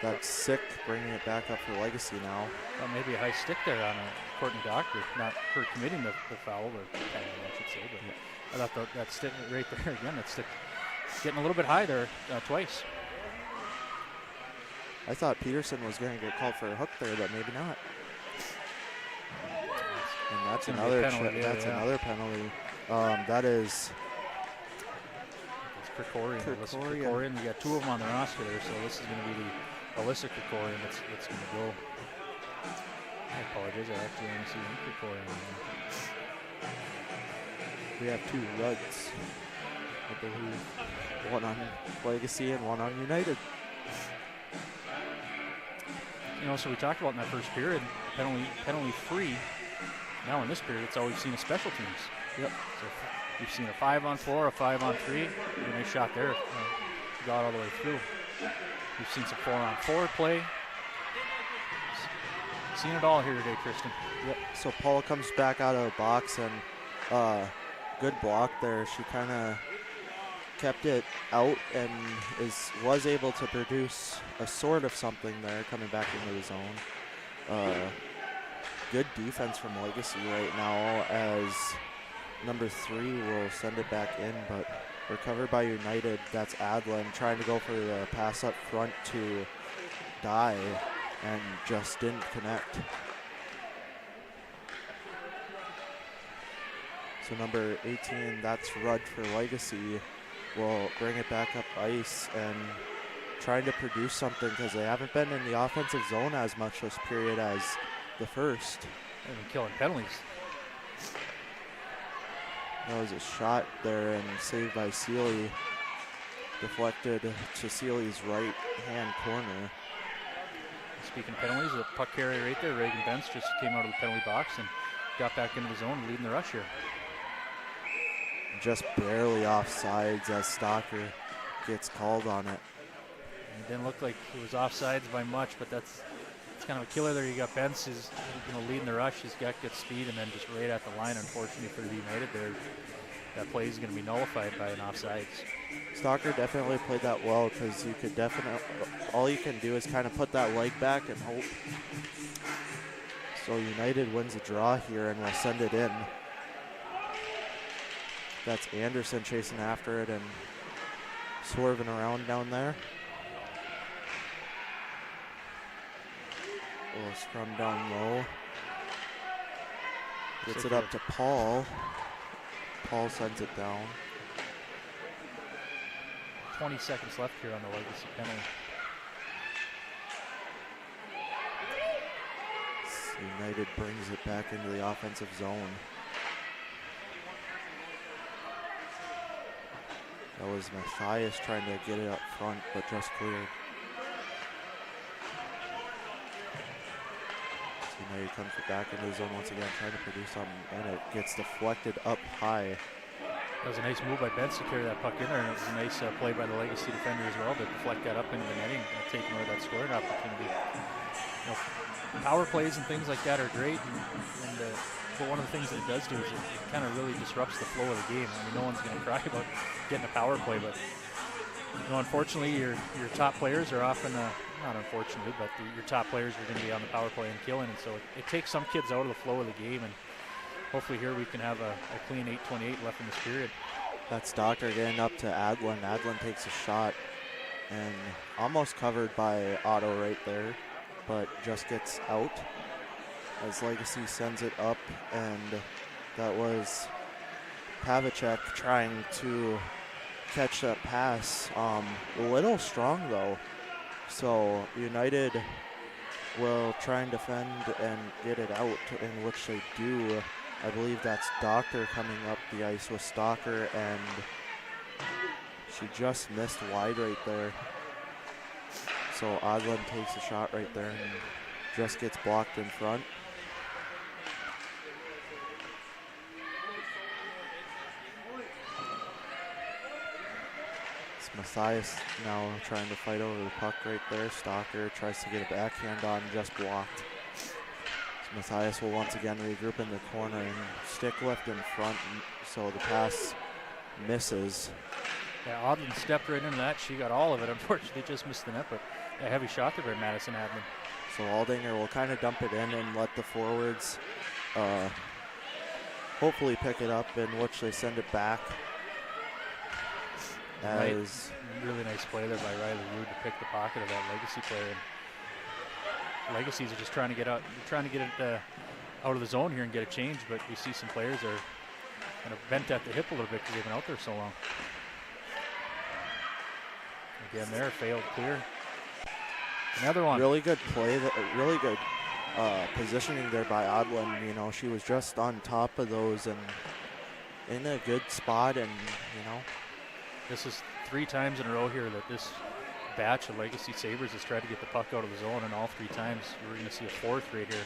That's Sick bringing it back up for Legacy now. Well, maybe a high stick there on Courtney Doctor. Not her committing the foul, or I should say, but I thought that stick right there again. That stick getting a little bit high there twice. I thought Peterson was going to get called for a hook there, but maybe not. And that's another another penalty. That is Krikorian. Krikorian. We got 2 of them on the roster there, so this is going to be the Alyssa Krikorian that's going to go. I apologize. I actually only see one Krikorian. We have 2 Ruds, I believe. One on Legacy and one on United. You know, so we talked about in that first period, penalty free. Now in this period, it's all we've seen is special teams. Yep. So we've seen a 5-on-4, a 5-on-3. A nice shot there. Got all the way through. We've seen some 4-on-4 play. Seen it all here today, Tristan. Yep. So Paula comes back out of the box and good block there. She kind of kept it out and was able to produce a sort of something there coming back into the zone. Good defense from Legacy right now as number 3 will send it back in, but recovered by United. That's Adlin trying to go for the pass up front to Dye and just didn't connect. So number 18, that's Rudd for Legacy, will bring it back up ice and trying to produce something because they haven't been in the offensive zone as much this period as the first. They've been killing penalties. That was a shot there and saved by Seeley. Deflected to Seeley's right hand corner. Speaking of penalties, a puck carrier right there, Reagan Bentz, just came out of the penalty box and got back into the zone, leading the rush here. Just barely offsides as Stocker gets called on it. And it didn't look like it was offsides by much, but it's kind of a killer there. You got Bentz who's leading the rush. He's got good speed, and then just right at the line, unfortunately for the United there, that play is going to be nullified by an offsides. Stocker definitely played that well because you could definitely, all you can do is kind of put that leg back and hope. So United wins a draw here and will send it in. That's Anderson chasing after it and swerving around down there. A little scrum down low. Gets it up to Paul. Paul sends it down. 20 seconds left here on the Legacy penalty. United brings it back into the offensive zone. That was Matthias trying to get it up front, but just cleared. So United comes back into the zone once again, trying to produce something, and it gets deflected up high. That was a nice move by Bentz to carry that puck in there, and it was a nice play by the Legacy defender as well to deflect that up into the netting, taking away that scoring opportunity. You know, power plays and things like that are great, but one of the things that it does do is it kind of really disrupts the flow of the game. I mean, no one's going to cry about getting a power play, but unfortunately, your top players are often, not unfortunately, but your top players are going to be on the power play and killing, and so it takes some kids out of the flow of the game, and hopefully here we can have a clean 8:28 left in this period. That's Doctor getting up to Adlin. Adlin takes a shot and almost covered by Otto right there, but just gets out as Legacy sends it up, and that was Pavacek trying to catch that pass. A little strong though, so United will try and defend and get it out, in which they do. I believe that's Doctor coming up the ice with Stalker, and she just missed wide right there. So Adlin takes a shot right there and just gets blocked in front. It's Matthias now trying to fight over the puck right there. Stalker tries to get a backhand on, just blocked. So Matthias will once again regroup in the corner and stick left in front, so the pass misses. Yeah, Adlin stepped right into that. She got all of it. Unfortunately, just missed the net, but a heavy shot there by Madison Adlin. So Aldinger will kind of dump it in and let the forwards hopefully pick it up, in which they send it back. As really nice play there by Riley Wood to pick the pocket of that Legacy player. And Legacies are just trying to get out, it out of the zone here and get a change, but we see some players are kind of bent at the hip a little bit because they've been out there so long. Again, there, failed clear. Another one. Really good play, really good positioning there by Odlin. You know, she was just on top of those and in a good spot, and you know. This is 3 times in a row here that this batch of Legacy Sabres has tried to get the puck out of the zone, and all 3 times we're going to see a 4th right here.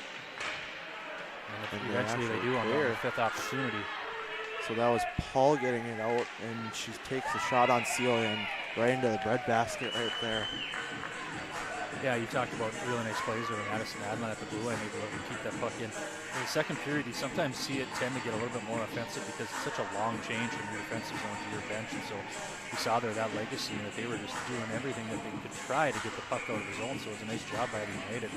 And eventually they do on the 5th opportunity. So that was Paul getting it out, and she takes a shot on Celia and right into the breadbasket right there. Yeah, you talked about really nice plays with Madison Adlin at the blue line, able to keep that puck in. In the second period, you sometimes see it tend to get a little bit more offensive because it's such a long change from your defensive zone to your bench. And so you saw there that Legacy that they were just doing everything that they could try to get the puck out of the zone. So it was a nice job by the United.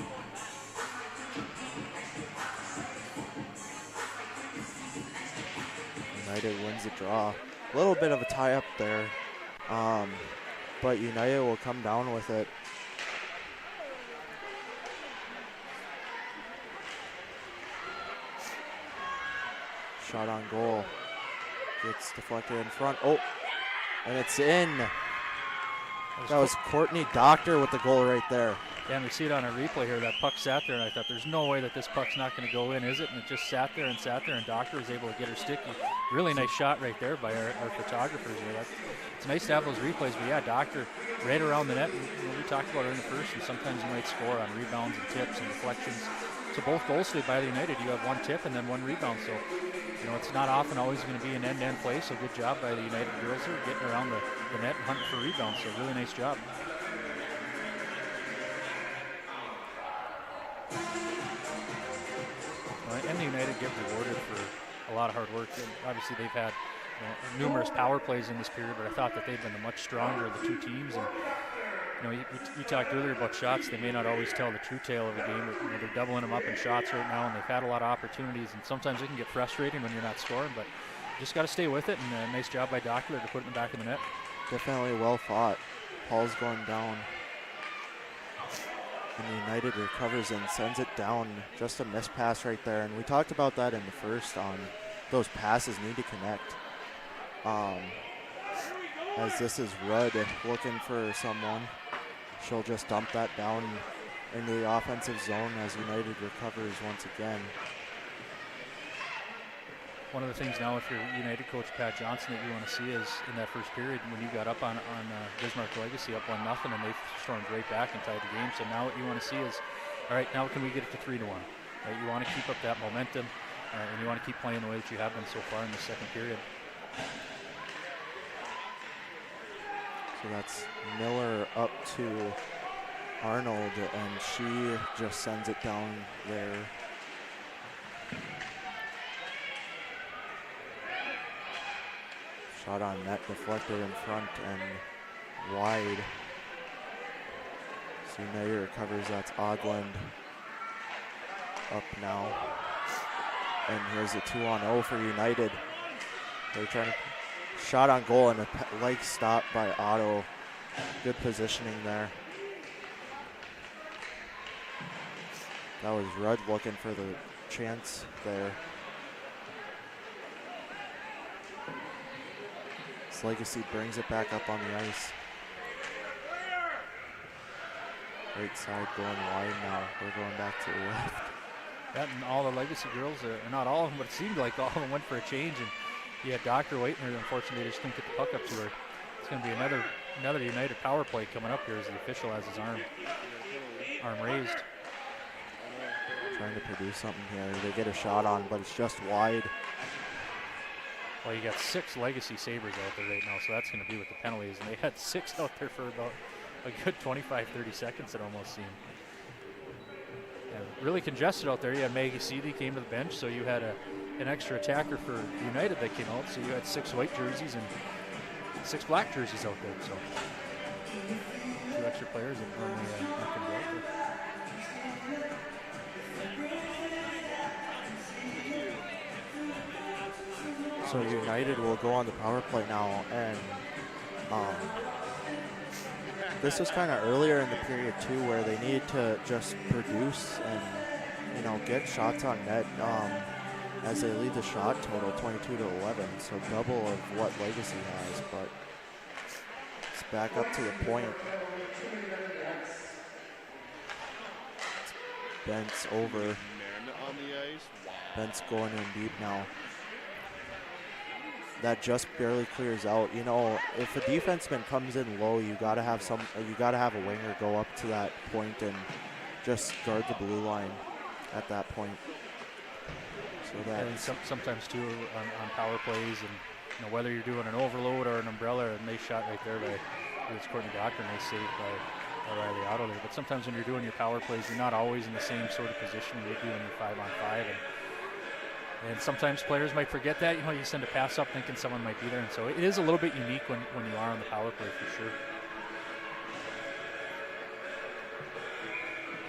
United wins the draw. A little bit of a tie up there, but United will come down with it. Shot on goal. Gets deflected in front. Oh, and it's in. That was Courtney Doctor with the goal right there. Yeah, and we see it on a replay here. That puck sat there, and I thought, there's no way that this puck's not going to go in, is it? And it just sat there, and Doctor was able to get her sticky. Really nice shot right there by our photographers here. It's nice to have those replays, but yeah, Doctor right around the net. We talked about her in the first, and sometimes you might score on rebounds and tips and deflections. So both goals today by the United, you have 1 tip and then 1 rebound. So, you know, it's not often always going to be an end-to-end play, so good job by the United girls here getting around the net and hunting for rebounds. So really nice job. And the United get rewarded for a lot of hard work. And obviously, they've had numerous power plays in this period, but I thought that they've been the much stronger of the 2 teams. And you talked earlier about shots. They may not always tell the true tale of the game, but they're doubling them up in shots right now, and they've had a lot of opportunities. And sometimes it can get frustrating when you're not scoring, but you just got to stay with it. And a nice job by Dockler to put it in the back of the net. Definitely well fought. Paul's going down. And United recovers and sends it down. Just a missed pass right there. And we talked about that in the first on those passes need to connect. As this is Rudd looking for someone. She'll just dump that down into the offensive zone as United recovers once again. One of the things now with your United coach, Pat Johnson, that you want to see is in that first period when you got up on Bismarck Legacy up 1-0 and they stormed right back and tied the game. So now what you want to see is, all right, now can we get it to 3-1? Right, you want to keep up that momentum and you want to keep playing the way that you have been so far in the second period. So that's Miller up to Arnold, and she just sends it down there. Shot on net, deflected in front and wide. So United recovers, that's Odland up now. And here's a 2-on-0 for United. They're trying to shot on goal and a leg stop by Otto. Good positioning there. That was Rudd looking for the chance there. Legacy brings it back up on the ice. Right side going wide now. We're going back to the left. That and all the Legacy girls, or not all of them, but it seemed like all of them went for a change. And you had Doctor waiting there. Unfortunately, they just couldn't get the puck up to her. It's going to be another United power play coming up here as the official has his arm raised. Trying to produce something here. They get a shot on, but it's just wide. Well, you got 6 Legacy Sabres out there right now, so that's going to be with the penalties. And they had 6 out there for about a good 25, 30 seconds, it almost seemed. And really congested out there. You had Maggie Seeley came to the bench, so you had an extra attacker for United that came out. So you had 6 white jerseys and 6 black jerseys out there. So 2 extra players that normally not going to go out there. So United will go on the power play now, and this was kind of earlier in the period too, where they needed to just produce and get shots on net as they lead the shot total 22 to 11, so double of what Legacy has, but it's back up to the point. Bent's over. Bent's going in deep now. That just barely clears out. If a defenseman comes in low, you gotta have a winger go up to that point and just guard the blue line at that point. So that sometimes too on power plays, and whether you're doing an overload or an umbrella, a nice shot right there by it's Courtney Doctor, nice save by Riley Otto there. But sometimes when you're doing your power plays, you're not always in the same sort of position you would be when you're 5-on-5, and sometimes players might forget that. You send a pass up thinking someone might be there, and so it is a little bit unique when you are on the power play for sure.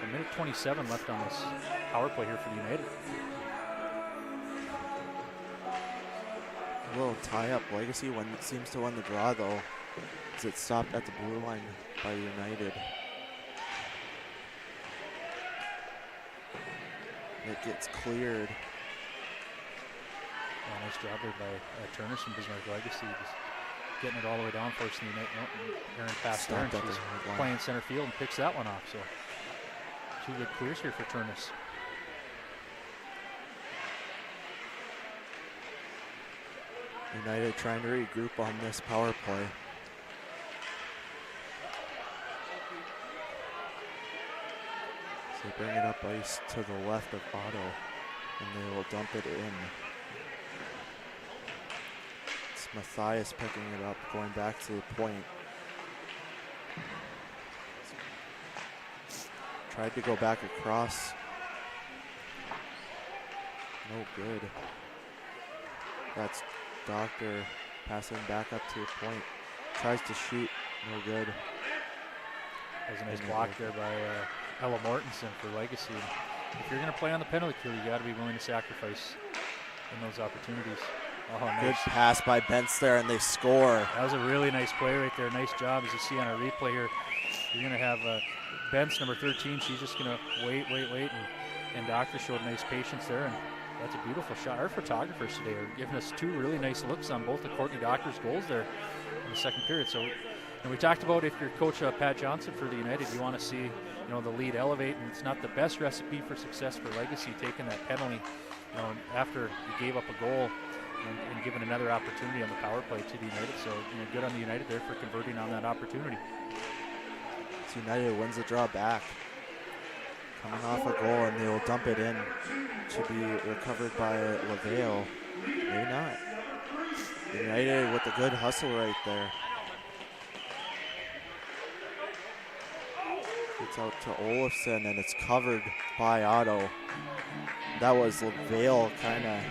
A minute 27 left on this power play here for the United. A little tie-up. Legacy seems to win the draw, though, as it stopped at the blue line by United. It gets cleared. Nice job there by Turner from Bismarck Legacy, just getting it all the way down, forcing the United. Aaron passed there, and she's playing center field and picks that one off. So 2 good clears here for Turnus. United trying to regroup on this power play. So bring it up ice to the left of Otto, and they will dump it in. It's Matthias picking it up, going back to the point. Tried to go back across. No good. That's Doctor passing back up to the point. Tries to shoot. No good. That was a nice block there by Ella Mortensen for Legacy. If you're going to play on the penalty kill, you got to be willing to sacrifice in those opportunities. Oh, nice. Good pass by Bentz there, and they score. That was a really nice play right there. Nice job. As you see on our replay here, you're going to have Bentz, number 13. She's just going to wait. And Doctor showed nice patience there, and that's a beautiful shot. Our photographers today are giving us 2 really nice looks on both of Courtney Doctor's goals there in the second period. So, and we talked about if you're coach Pat Johnson for the United, you want to see the lead elevate, and it's not the best recipe for success for Legacy taking that penalty after you gave up a goal and giving another opportunity on the power play to the United. So good on the United there for converting on that opportunity. So United wins the draw back. Coming off a goal, and they will dump it in to be recovered by LaVale. Maybe not. United with a good hustle right there. It's out to Olofsson, and it's covered by Otto. That was LaVale kind of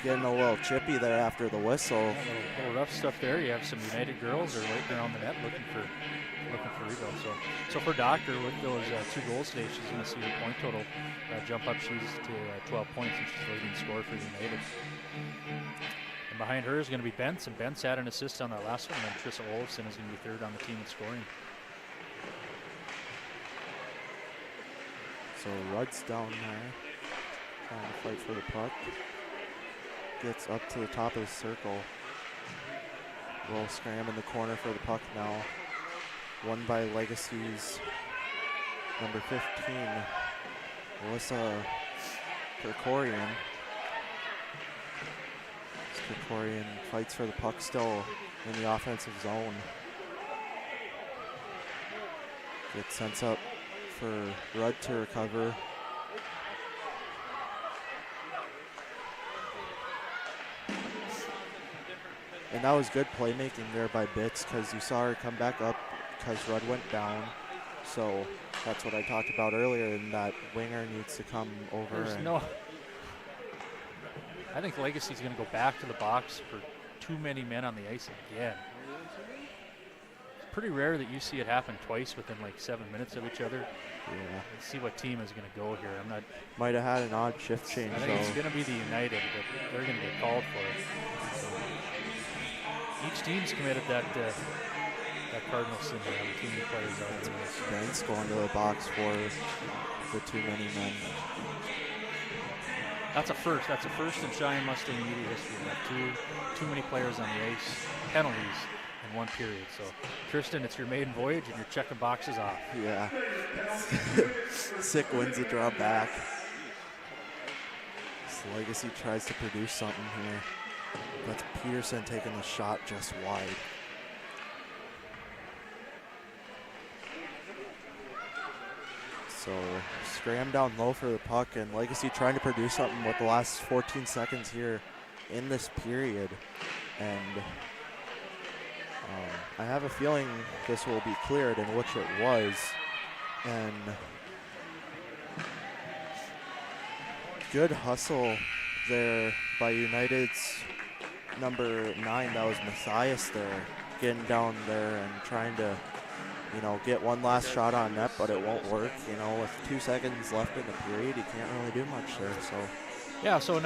getting a little chippy there after the whistle. A little rough stuff there. You have some United girls are right there on the net looking for rebounds. So for Doctor, with those 2 goals today, she's going to see her point total jump up. She's to 12 points, and she's leading scorer for United. And behind her is going to be Bentz, and Bentz had an assist on that last one, and then Trissa Olofsson is going to be 3rd on the team in scoring. So Rudd's down there, trying to fight for the puck. Gets up to the top of the circle. Will scram in the corner for the puck now. Won by Legacy's number 15, Melissa Krikorian. Krikorian fights for the puck still in the offensive zone. Gets sent up for Rudd to recover. And that was good playmaking there by Bitts, because you saw her come back up because Rudd went down. So that's what I talked about earlier, and that winger needs to come over. I think Legacy's going to go back to the box for too many men on the ice again. pretty rare that you see it happen twice within like 7 minutes of each other. Yeah. Let's see what team is going to go here. I'm not. Might have had an odd shift change. I think it's going to be the United that they're going to get called for it. So each team's committed that cardinal sin there. Too many players out there. Banks going to the box for the too many men. That's a first. That's a first in Cheyenne Mustang media history. We have too many players on the ice, penalties in one period. So, Tristan, it's your maiden voyage, and you're checking boxes off. Yeah. Sick wins the draw back. So Legacy tries to produce something here. That's Peterson taking the shot just wide. So scram down low for the puck, and Legacy trying to produce something with the last 14 seconds here in this period. And I have a feeling this will be cleared, in which it was. And good hustle there by United's number 9, that was Matthias there, getting down there and trying to, you know, get one last shot on net, but it won't work. You know, with 2 seconds left in the period, you can't really do much there. So, yeah, so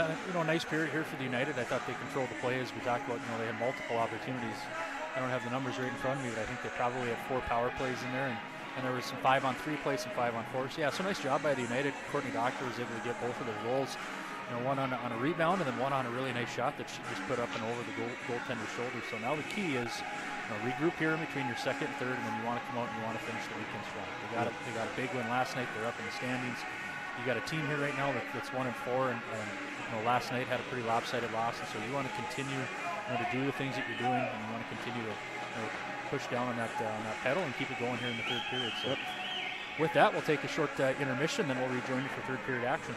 nice period here for the United. I thought they controlled the play, as we talked about. They had multiple opportunities. I don't have the numbers right in front of me, but I think they probably had 4 power plays in there, and there was some 5-on-3 plays, some 5-on-4. So yeah, so nice job by the United. Courtney Doctor was able to get both of their goals. One on a rebound, and then one on a really nice shot that she just put up and over the goaltender's shoulder. So now the key is regroup here in between your second and third, and then you want to come out and you want to finish the weekend strong. They got a big win last night. They're up in the standings. You got a team here right now that's 1-4, and last night had a pretty lopsided loss, and so you want to continue to do the things that you're doing, and you want to continue to push down on that pedal and keep it going here in the third period. So with that, we'll take a short intermission, then we'll rejoin you for third period action.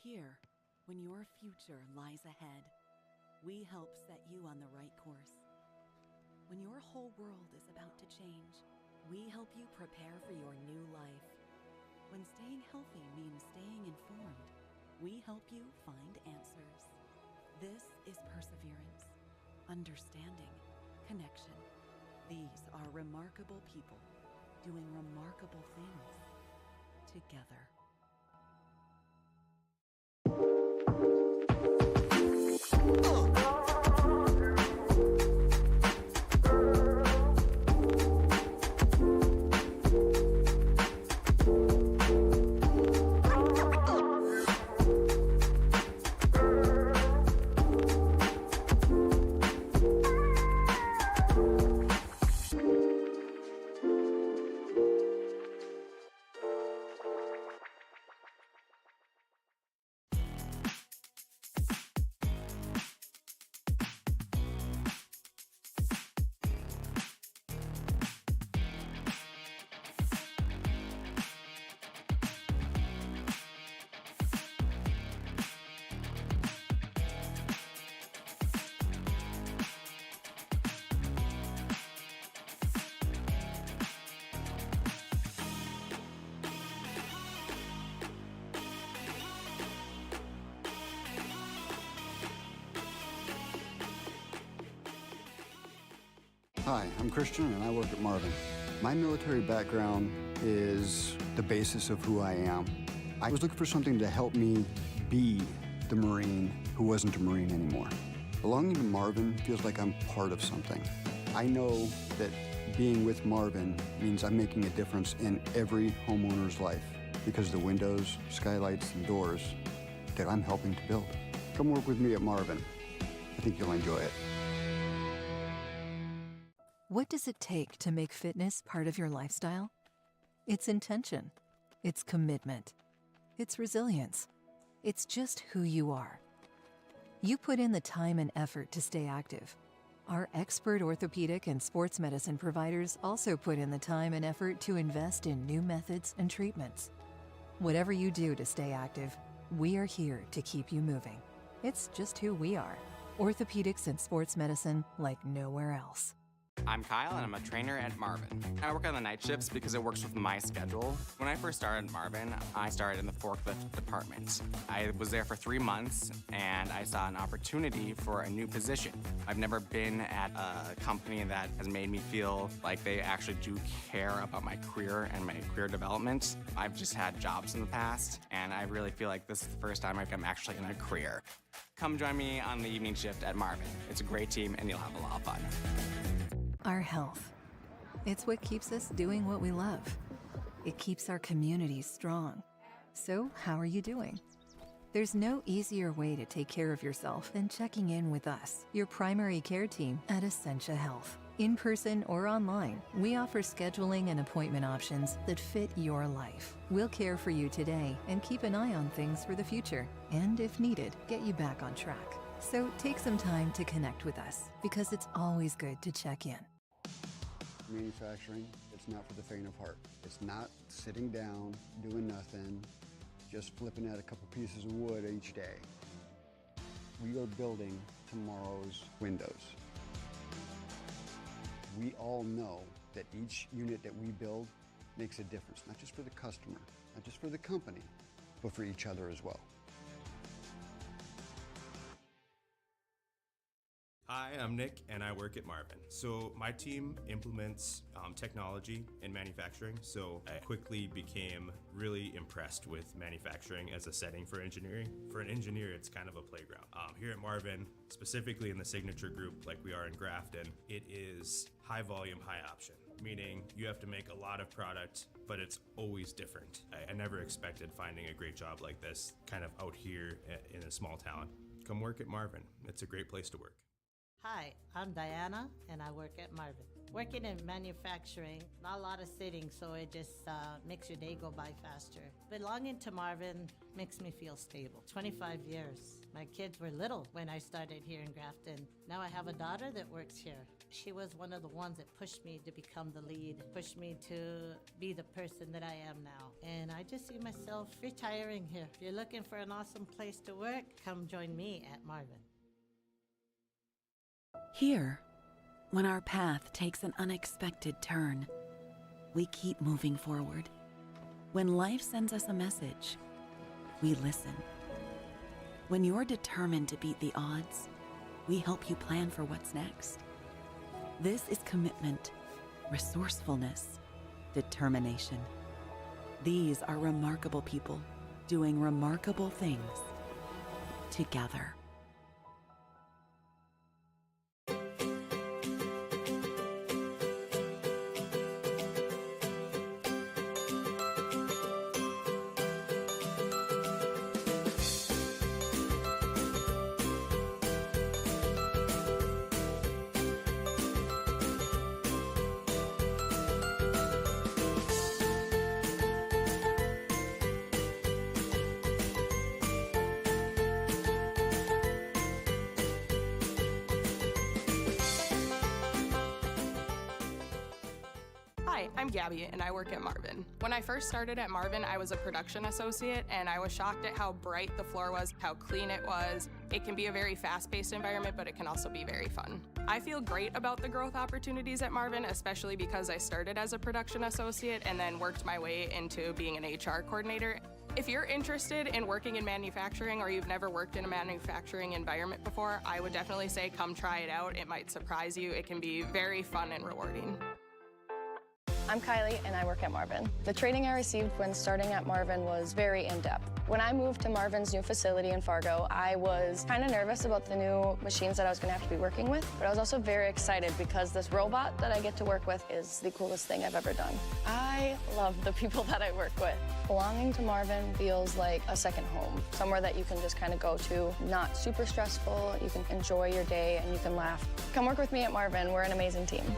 Here, when your future lies ahead, we help set you on the right course. When your whole world is about to change, we help you prepare for your new life. When staying healthy means staying informed, we help you find answers. This is perseverance, understanding, connection. These are remarkable people doing remarkable things together. Hi, I'm Christian and I work at Marvin. My military background is the basis of who I am. I was looking for something to help me be the Marine who wasn't a Marine anymore. Belonging to Marvin feels like I'm part of something. I know that being with Marvin means I'm making a difference in every homeowner's life because of the windows, skylights, and doors that I'm helping to build. Come work with me at Marvin. I think you'll enjoy it. What does it take to make fitness part of your lifestyle? It's intention. It's commitment. It's resilience. It's just who you are. You put in the time and effort to stay active. Our expert orthopedic and sports medicine providers also put in the time and effort to invest in new methods and treatments. Whatever you do to stay active, we are here to keep you moving. It's just who we are. Orthopedics and sports medicine like nowhere else. I'm Kyle, and I'm a trainer at Marvin. I work on the night shifts because it works with my schedule. When I first started at Marvin, I started in the forklift department. I was there for 3 months, and I saw an opportunity for a new position. I've never been at a company that has made me feel like they actually do care about my career and my career development. I've just had jobs in the past, and I really feel like this is the first time I'm actually in a career. Come join me on the evening shift at Marvin. It's a great team, and you'll have a lot of fun. Our health. It's what keeps us doing what we love. It keeps our communities strong. So, how are you doing? There's no easier way to take care of yourself than checking in with us, your primary care team at Essentia Health. In person or online, we offer scheduling and appointment options that fit your life. We'll care for you today and keep an eye on things for the future, and if needed, get you back on track. So take some time to connect with us, because it's always good to check in. Manufacturing, it's not for the faint of heart. It's not sitting down, doing nothing, just flipping at a couple pieces of wood each day. We are building tomorrow's windows. We all know that each unit that we build makes a difference, not just for the customer, not just for the company, but for each other as well. Hi, I'm Nick, and I work at Marvin. So my team implements technology in manufacturing, so I quickly became really impressed with manufacturing as a setting for engineering. For an engineer, it's kind of a playground. Here at Marvin, specifically in the signature group like we are in Grafton, it is high volume, high option, meaning you have to make a lot of product, but it's always different. I never expected finding a great job like this kind of out here in a small town. Come work at Marvin. It's a great place to work. Hi, I'm Diana, and I work at Marvin. Working in manufacturing, not a lot of sitting, so it just makes your day go by faster. Belonging to Marvin makes me feel stable. 25 years. My kids were little when I started here in Grafton. Now I have a daughter that works here. She was one of the ones that pushed me to become the lead, pushed me to be the person that I am now. And I just see myself retiring here. If you're looking for an awesome place to work, come join me at Marvin. Here, when our path takes an unexpected turn, we keep moving forward. When life sends us a message, we listen. When you're determined to beat the odds, we help you plan for what's next. This is commitment, resourcefulness, determination. These are remarkable people doing remarkable things together. Hi, I'm Gabby, and I work at Marvin. When I first started at Marvin, I was a production associate, and I was shocked at how bright the floor was, how clean it was. It can be a very fast-paced environment, but it can also be very fun. I feel great about the growth opportunities at Marvin, especially because I started as a production associate and then worked my way into being an HR coordinator. If you're interested in working in manufacturing or you've never worked in a manufacturing environment before, I would definitely say come try it out. It might surprise you. It can be very fun and rewarding. I'm Kylie, and I work at Marvin. The training I received when starting at Marvin was very in-depth. When I moved to Marvin's new facility in Fargo, I was kind of nervous about the new machines that I was going to have to be working with, but I was also very excited because this robot that I get to work with is the coolest thing I've ever done. I love the people that I work with. Belonging to Marvin feels like a second home, somewhere that you can just kind of go to, not super stressful, you can enjoy your day and you can laugh. Come work with me at Marvin, we're an amazing team.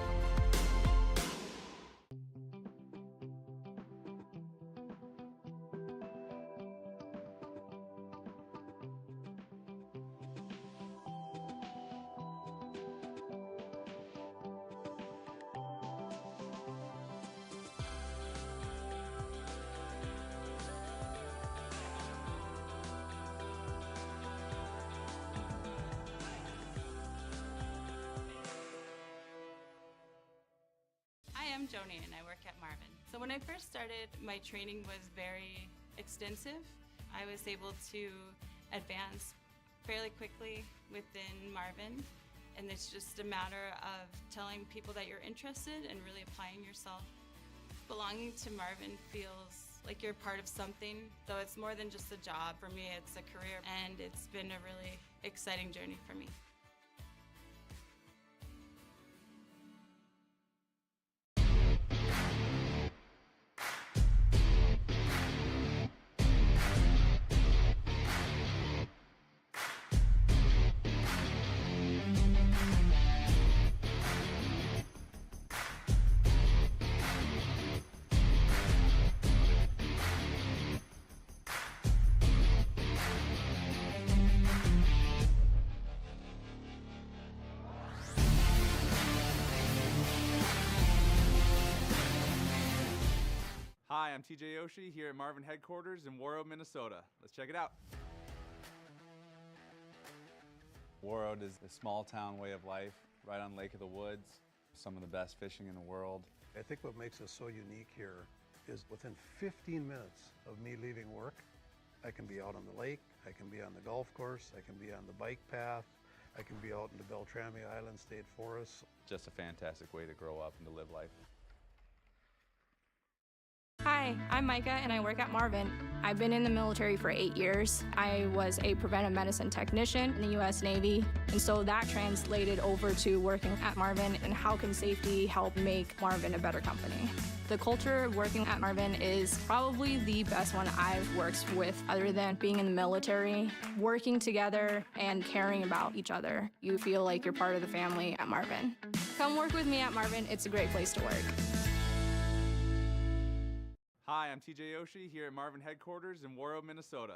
Joni and I work at Marvin. So when I first started, my training was very extensive. I was able to advance fairly quickly within Marvin, and it's just a matter of telling people that you're interested and really applying yourself. Belonging to Marvin feels like you're part of something, though it's more than just a job. For me, it's a career, and it's been a really exciting journey for me. Hi, I'm TJ Yoshi here at Marvin headquarters in Warroad, Minnesota. Let's check it out. Warroad is a small town way of life right on Lake of the Woods. Some of the best fishing in the world. I think what makes us so unique here is within 15 minutes of me leaving work, I can be out on the lake, I can be on the golf course, I can be on the bike path, I can be out in the Beltrami Island State Forest. Just a fantastic way to grow up and to live life. Hi, I'm Micah and I work at Marvin. I've been in the military for 8 years. I was a preventive medicine technician in the U.S. Navy, and so that translated over to working at Marvin and how can safety help make Marvin a better company. The culture of working at Marvin is probably the best one I've worked with other than being in the military. Working together and caring about each other. You feel like you're part of the family at Marvin. Come work with me at Marvin. It's a great place to work. Hi, I'm TJ Yoshi here at Marvin headquarters in Warroad, Minnesota.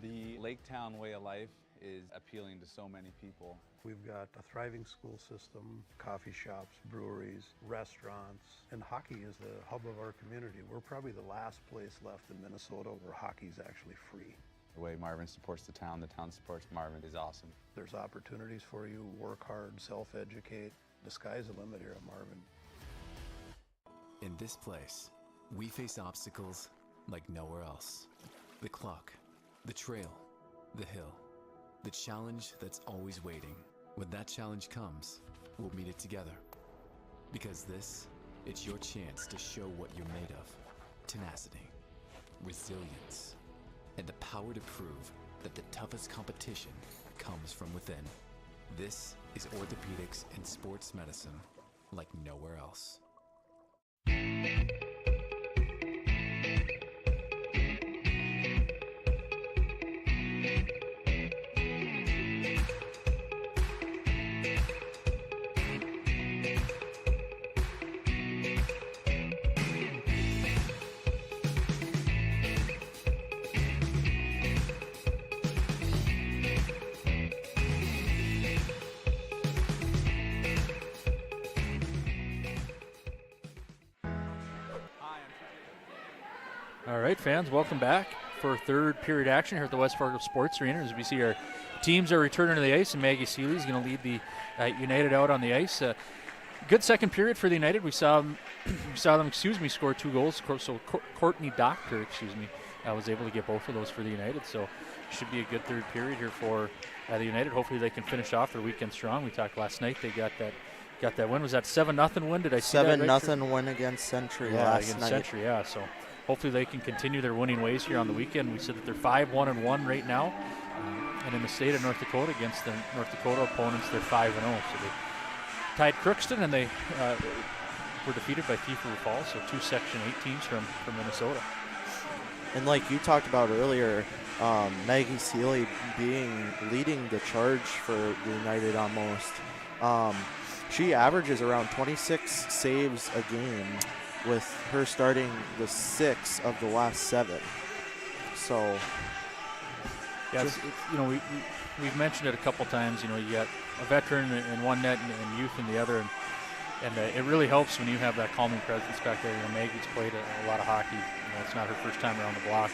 The Lake Town way of life is appealing to so many people. We've got a thriving school system, coffee shops, breweries, restaurants, and hockey is the hub of our community. We're probably the last place left in Minnesota where hockey is actually free. The way Marvin supports the town supports Marvin is awesome. There's opportunities for you, work hard, self-educate. The sky's the limit here at Marvin. In this place, we face obstacles like nowhere else. The clock, the trail, the hill, the challenge that's always waiting. When that challenge comes, we'll meet it together. Because it's your chance to show what you're made of. Tenacity, resilience, and the power to prove that the toughest competition comes from within. This is orthopedics and sports medicine like nowhere else. All right, fans, welcome back for third period action here at the West Fargo Sports Arena. As we see our teams are returning to the ice, and Maggie Seeley is going to lead the United out on the ice. Good second period for the United. We saw them, score 2 goals. So Courtney Doctor, was able to get both of those for the United. So should be a good third period here for the United. Hopefully they can finish off their weekend strong. We talked last night. They got that win. Was that 7-0 win? Did I see that right? 7-0 win against Century last night. Century, yeah. So hopefully they can continue their winning ways here on the weekend. We said that they're 5-1-1 right now. And in the state of North Dakota against the North Dakota opponents, they're 5-0. So they tied Crookston, and they were defeated by Thief River Falls, so 2 Section 8 teams from Minnesota. And like you talked about earlier, Maggie Seeley leading the charge for the United almost. She averages around 26 saves a game, with her starting the 6 of the last 7. So, yeah, we've mentioned it a couple times. You got a veteran in one net and youth in the other, and it really helps when you have that calming presence back there. Maggie's played a lot of hockey. It's not her first time around the block.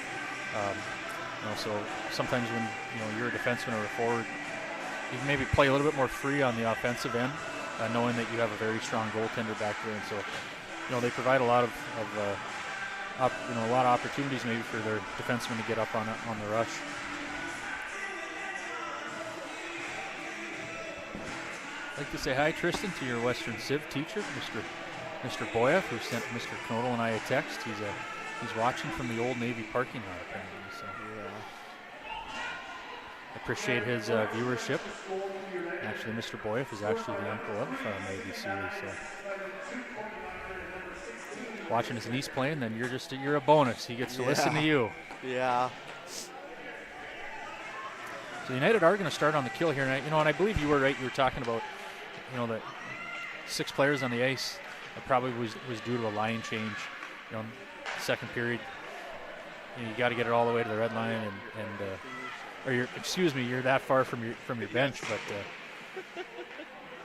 So sometimes when you're a defenseman or a forward, you can maybe play a little bit more free on the offensive end. knowing that you have a very strong goaltender back there, and so they provide a lot of a lot of opportunities maybe for their defensemen to get up on the rush. I'd like to say hi, Tristan, to your Western Civ teacher, Mr. Boyev, who sent Mr. Knodel and I a text. He's watching from the Old Navy parking lot, apparently. So I appreciate his viewership. Actually, Mr. Boyev is actually the uncle of Maggie Seeley. So watching his niece play, and then you're a bonus. He gets to listen to you. Yeah. So United are going to start on the kill here, and I believe you were right. You were talking about that 6 players on the ice. It probably was due to a line change. Second period, you got to get it all the way to the red line, you're that far from your bench, but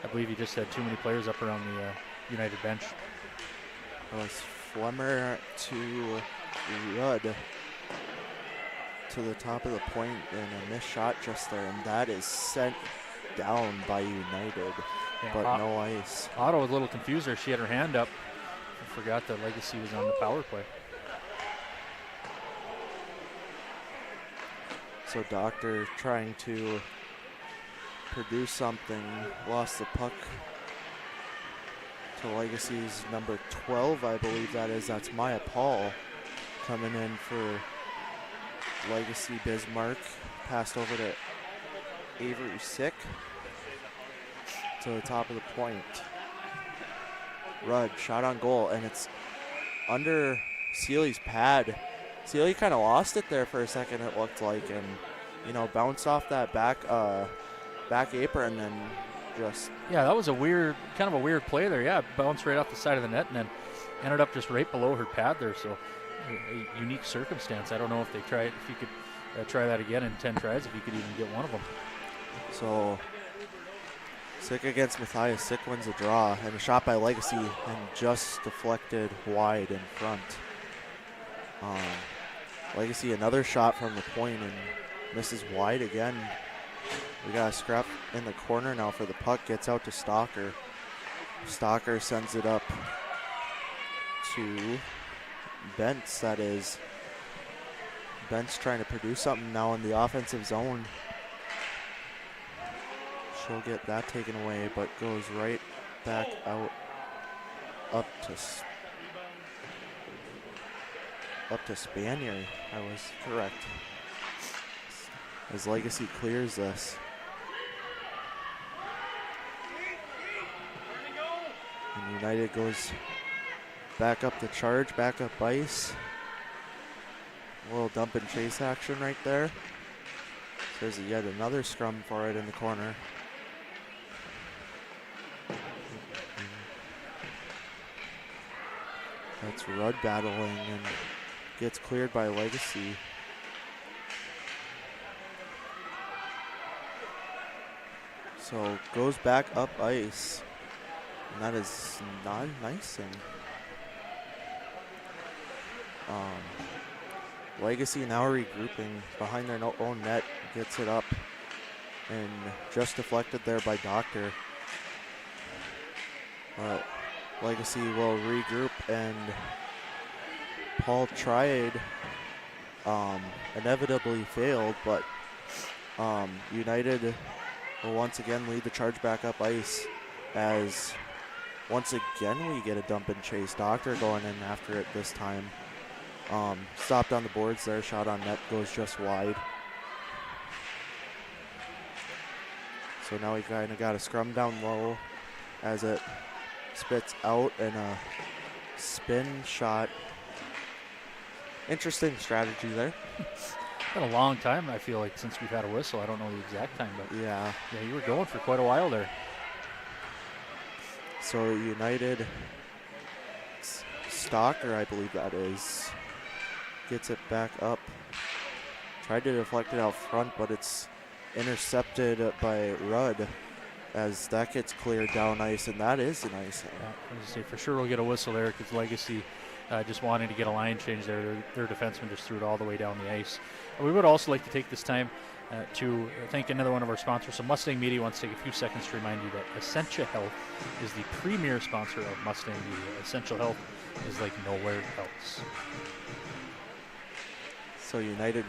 I believe you just had too many players up around the United bench. It was Flemmer to Rudd to the top of the point, and a missed shot just there, and that is sent down by United, but no ice. Otto was a little confused there. She had her hand up. I forgot that Legacy was on the power play. So Doctor trying to produce something, lost the puck to Legacy's number 12, I believe that is. That's Maya Paul coming in for Legacy Bismarck. Passed over to Avery Sick to the top of the point. Rudd, shot on goal, and it's under Seeley's pad. Seeley kind of lost it there for a second, it looked like, and bounced off that back apron and just... Yeah, that was a weird play there. Yeah, bounced right off the side of the net and then ended up just right below her pad there. So a unique circumstance. I don't know if you could try that again in 10 tries, if you could even get one of them. So Sick against Matthias. Sick wins a draw, and a shot by Legacy and just deflected wide in front. Legacy another shot from the point and misses wide again. We got a scrap in the corner now for the puck. Gets out to Stalker. Stalker sends it up to Bentz, that is. Bentz trying to produce something now in the offensive zone. She'll get that taken away, but goes right back out up to Spanier. I was correct. As Legacy clears this. And United goes back up the charge, back up ice. A little dump and chase action right there. There's yet another scrum for it in the corner. That's Rudd battling and gets cleared by Legacy. So goes back up ice. And that is not nice. And Legacy now regrouping behind their own net. Gets it up and just deflected there by Doctor. But Legacy will regroup, and Paul tried, inevitably failed, but United will once again lead the charge back up ice as once again we get a dump and chase. Doctor going in after it this time. Stopped on the boards there, shot on net, goes just wide. So now we kind of got a scrum down low as it spits out and a spin shot. Interesting strategy there. Been a long time, I feel like, since we've had a whistle. I don't know the exact time, but yeah, you were going for quite a while there. So United, Stalker, I believe that is, gets it back up. Tried to deflect it out front, but it's intercepted by Rudd as that gets cleared down ice, and that is an ice. Yeah, I was say for sure we'll get a whistle there because Legacy just wanting to get a line change there. Their defenseman just threw it all the way down the ice. We would also like to take this time to thank another one of our sponsors. So Mustang Media wants to take a few seconds to remind you that Essentia Health is the premier sponsor of Mustang Media. Essential Health is like nowhere else. So United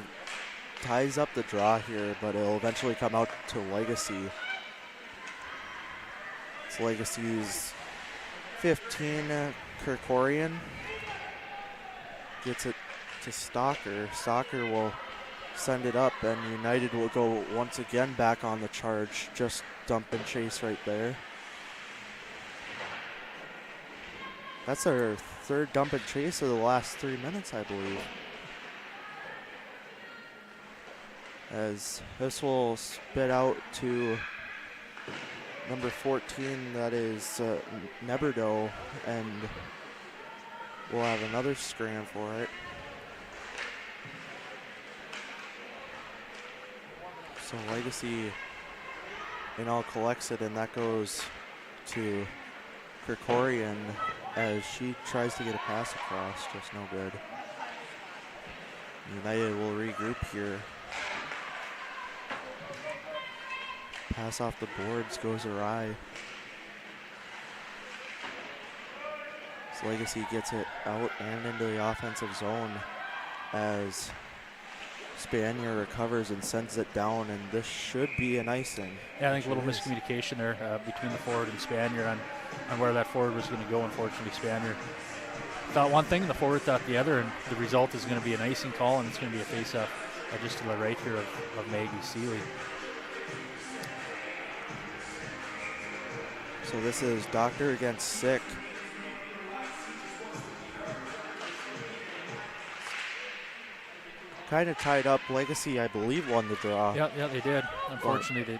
ties up the draw here, but it'll eventually come out to Legacy. It's Legacy's 15. Kerkorian gets it to Stalker. Stalker will send it up, and United will go once again back on the charge. Just dump and chase right there. That's our third dump and chase of the last 3 minutes, I believe. As this will spit out to number 14, that is Neberdo, and we'll have another scram for it. So Legacy collects it, and that goes to Kerkorian as she tries to get a pass across, just no good. United will regroup here. Pass off the boards goes awry. So Legacy gets it out and into the offensive zone as Spanier recovers and sends it down, and this should be an icing. Yeah, I think a little miscommunication there between the forward and Spanier on where that forward was going to go. Unfortunately, Spanier thought one thing and the forward thought the other, and the result is going to be an icing call, and it's going to be a face-off just to the right here of Maggie Seeley. So this is Doctor against Sick. Kind of tied up. Legacy, I believe, won the draw. Yeah, they did. Unfortunately,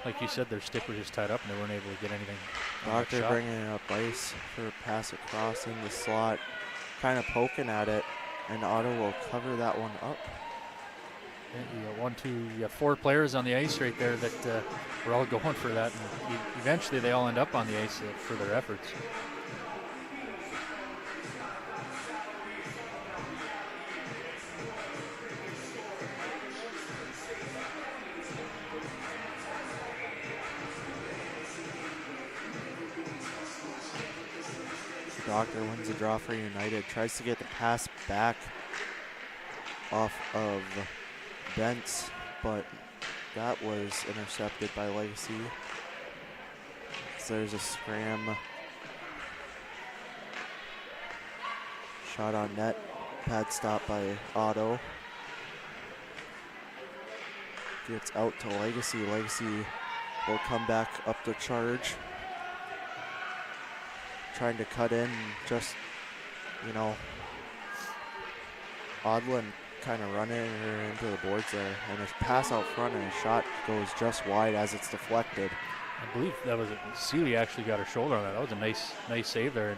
like you said, their stick was just tied up and they weren't able to get anything. Doctor bringing up ice for a pass across in the slot, kind of poking at it, and Otto will cover that one up. You got 4 players on the ice right there that were all going for that, and eventually they all end up on the ice for their efforts. Doctor wins the draw for United, tries to get the pass back off of Bentz, but that was intercepted by Legacy. So there's a scram. Shot on net, pad stop by Otto. Gets out to Legacy. Legacy will come back up the charge. Trying to cut in, just, Odlin kind of running her into the boards there, and a pass out front and a shot goes just wide as it's deflected. I believe that was Seeley actually got her shoulder on that. That was a nice save there,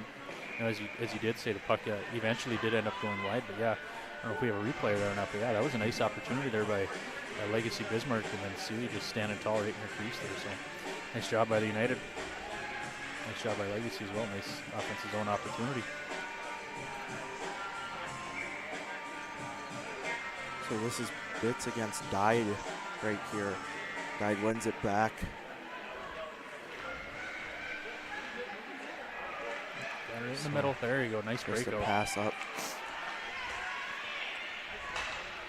and as you did say, the puck eventually did end up going wide. But yeah, I don't know if we have a replay there or not. But yeah, that was a nice opportunity there by Legacy Bismarck, and then Seeley just standing tall right in her crease there. So nice job by the United. Nice job by Legacy as well. Nice offensive zone opportunity. So this is Bitts against Dyed right here. Dyed wins it back. Right in the middle. There you go. Nice Just breakout. a pass up.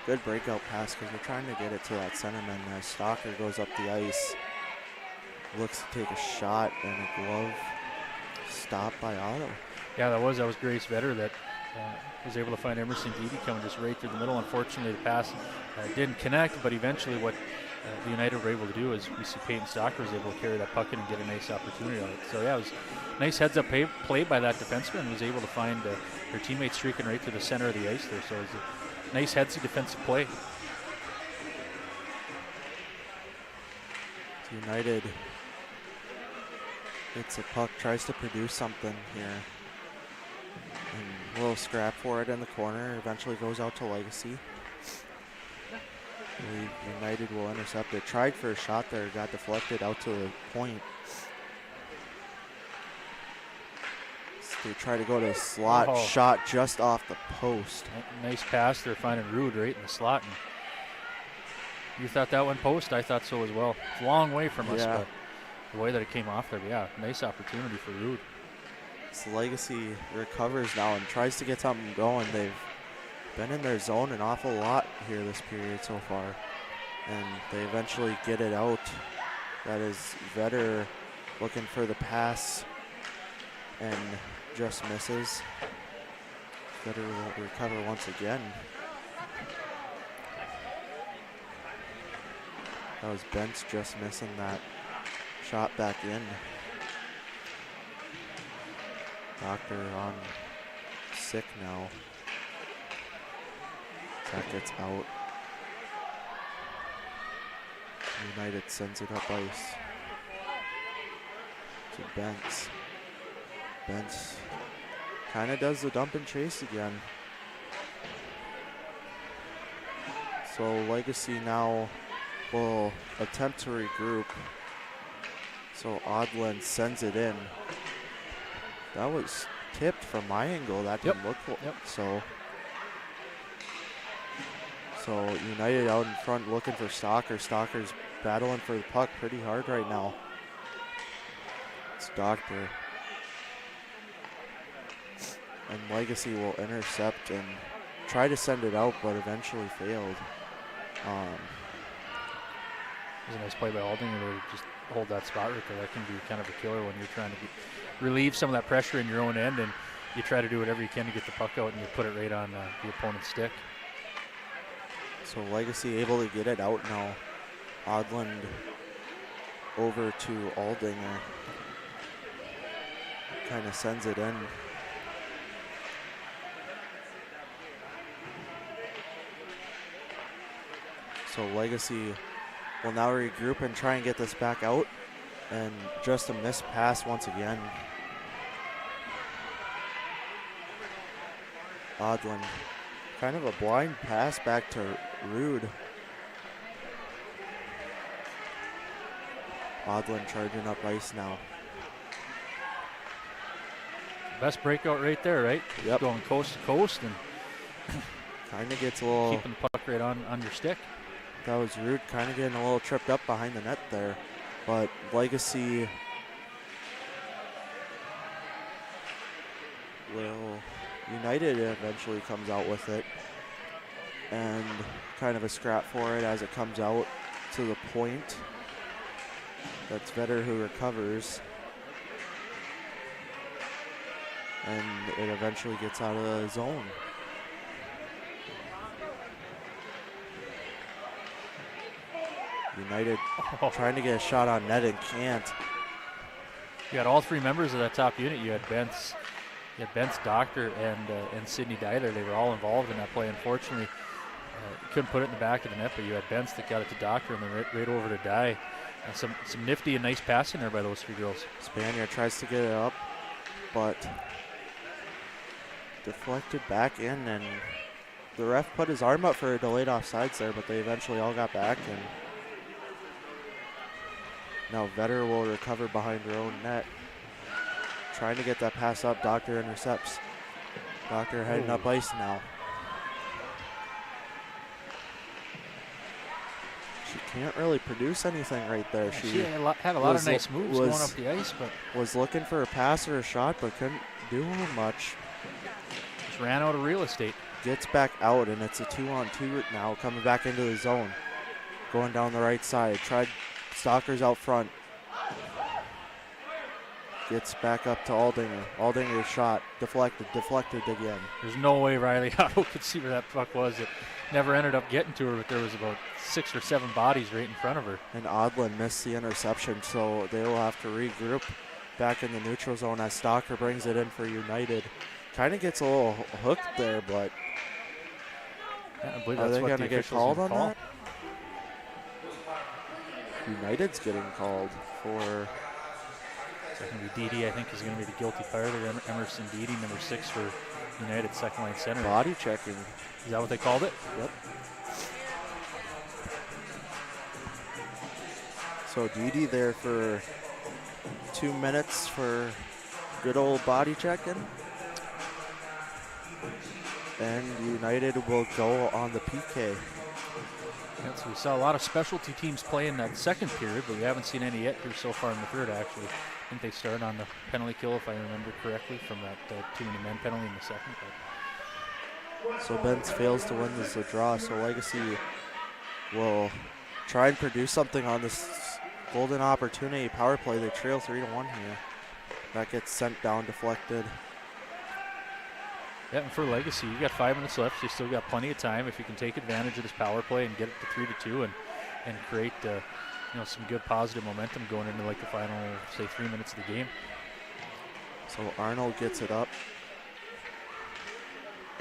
Good breakout pass because we're trying to get it to that centerman as Stalker goes up the ice. Looks to take a shot, and a glove stopped by Otto. Yeah, that was Grace Vetter that was able to find Emerson Beebe coming just right through the middle. Unfortunately, the pass didn't connect, but eventually what the United were able to do is we see Peyton Stalker was able to carry that puck in and get a nice opportunity on it. So yeah, it was a nice heads-up play by that defenseman. Was able to find her teammate streaking right to the center of the ice there. So it was a nice headsy defensive play. United gets a puck, tries to produce something here. And a little scrap for it in the corner, eventually goes out to Legacy. United will intercept it. Tried for a shot there, got deflected out to the point. So they try to go to the slot, shot just off the post. Nice pass there, finding Rude right in the slot. And You thought that one post? I thought so as well. It's a long way from us, Yeah. but the way that it came off there, yeah, nice opportunity for Rude. So Legacy recovers now and tries to get something going. They've been in their zone an awful lot here this period so far, and they eventually get it out. That is Vetter looking for the pass and just misses. Vetter will recover once again. That was Bentz just missing that shot back in. Doctor on sick now. That gets out. United sends it up ice to Bentz. Bentz kind of does the dump and chase again. So Legacy now will attempt to regroup. So Odland sends it in. That was tipped from my angle. That didn't look so. So United out in front looking for Stalker. Stalker's battling for the puck pretty hard right now. It's Doctor. And Legacy will intercept and try to send it out, but eventually failed. It was a nice play by Aldinger to just hold that spot right there. That can be kind of a killer when you're trying to relieve some of that pressure in your own end, and you try to do whatever you can to get the puck out, and you put it right on the opponent's stick. So Legacy able to get it out now. Odland over to Aldinger. Kind of sends it in. So Legacy will now regroup and try and get this back out. And just a missed pass once again. Odland. Kind of a blind pass back to Rude. Odland charging up ice now. Best breakout right there, right? Yep. Going coast to coast and kind of gets a little... keeping the puck right on your stick. That was Rude kind of getting a little tripped up behind the net there. But Legacy will... United eventually comes out with it. And kind of a scrap for it as it comes out to the point. That's Vetter who recovers. And it eventually gets out of the zone. United trying to get a shot on net and can't. You had all three members of that top unit. You had Bentz, Doctor, and Sidney Dyler. They were all involved in that play. Unfortunately, couldn't put it in the back of the net, but you had Bentz that got it to Doctor and then right over to Dye. Some nifty and nice passing there by those three girls. Spanier tries to get it up, but deflected back in, and the ref put his arm up for a delayed offsides there, but they eventually all got back, and now Vetter will recover behind her own net. Trying to get that pass up, Doctor intercepts. Doctor heading up ice now. She can't really produce anything right there. Yeah, she had a lot of nice moves going up the ice, but was looking for a pass or a shot, but couldn't do much. Just ran out of real estate. Gets back out, and it's a 2-on-2 now, coming back into the zone. Going down the right side. Tried Stalker's out front. Gets back up to Aldinger. Aldinger's shot. Deflected again. There's no way Riley Otto could see where that puck was. It never ended up getting to her, but there was about 6 or 7 bodies right in front of her. And Odland missed the interception, so they will have to regroup back in the neutral zone as Stalker brings it in for United. Kind of gets a little hooked there, but yeah, I believe are that's they what going the to get officials called on call. that? United's getting called for... So it's going to be Dede, I think, is going to be the guilty party. Emerson Dede, number 6 for United second line center. Body checking. Is that what they called it? Yep. So Dede there for 2 minutes for good old body checking. And United will go on the PK. Yeah, so we saw a lot of specialty teams play in that second period, but we haven't seen any yet here so far in the third, actually. I think they started on the penalty kill, if I remember correctly, from that too many men penalty in the second. But. So Benz fails to win this draw, so Legacy will try and produce something on this golden opportunity power play. They trail 3-1 here. That gets sent down, deflected. Yeah, and for Legacy, you got 5 minutes left. So you still got plenty of time if you can take advantage of this power play and get it to 3-2 and create some good positive momentum going into like the final, say, 3 minutes of the game. So Arnold gets it up.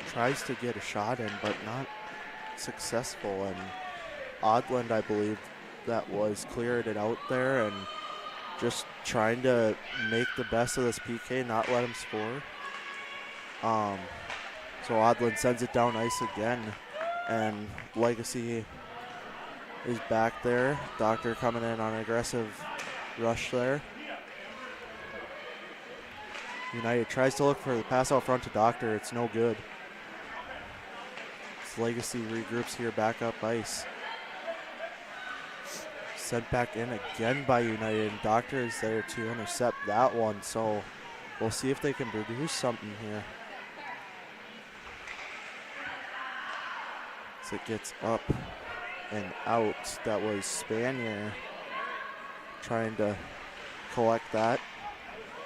Tries to get a shot in, but not successful. And Odland, I believe, that was cleared it out there and just trying to make the best of this PK, not let him score. So Odland sends it down ice again, and Legacy is back there. Doctor coming in on an aggressive rush there. United tries to look for the pass out front to Doctor. It's no good. Legacy regroups here back up ice. Sent back in again by United, and Doctor is there to intercept that one, so we'll see if they can produce something here. As it gets up and out, that was Spanier trying to collect that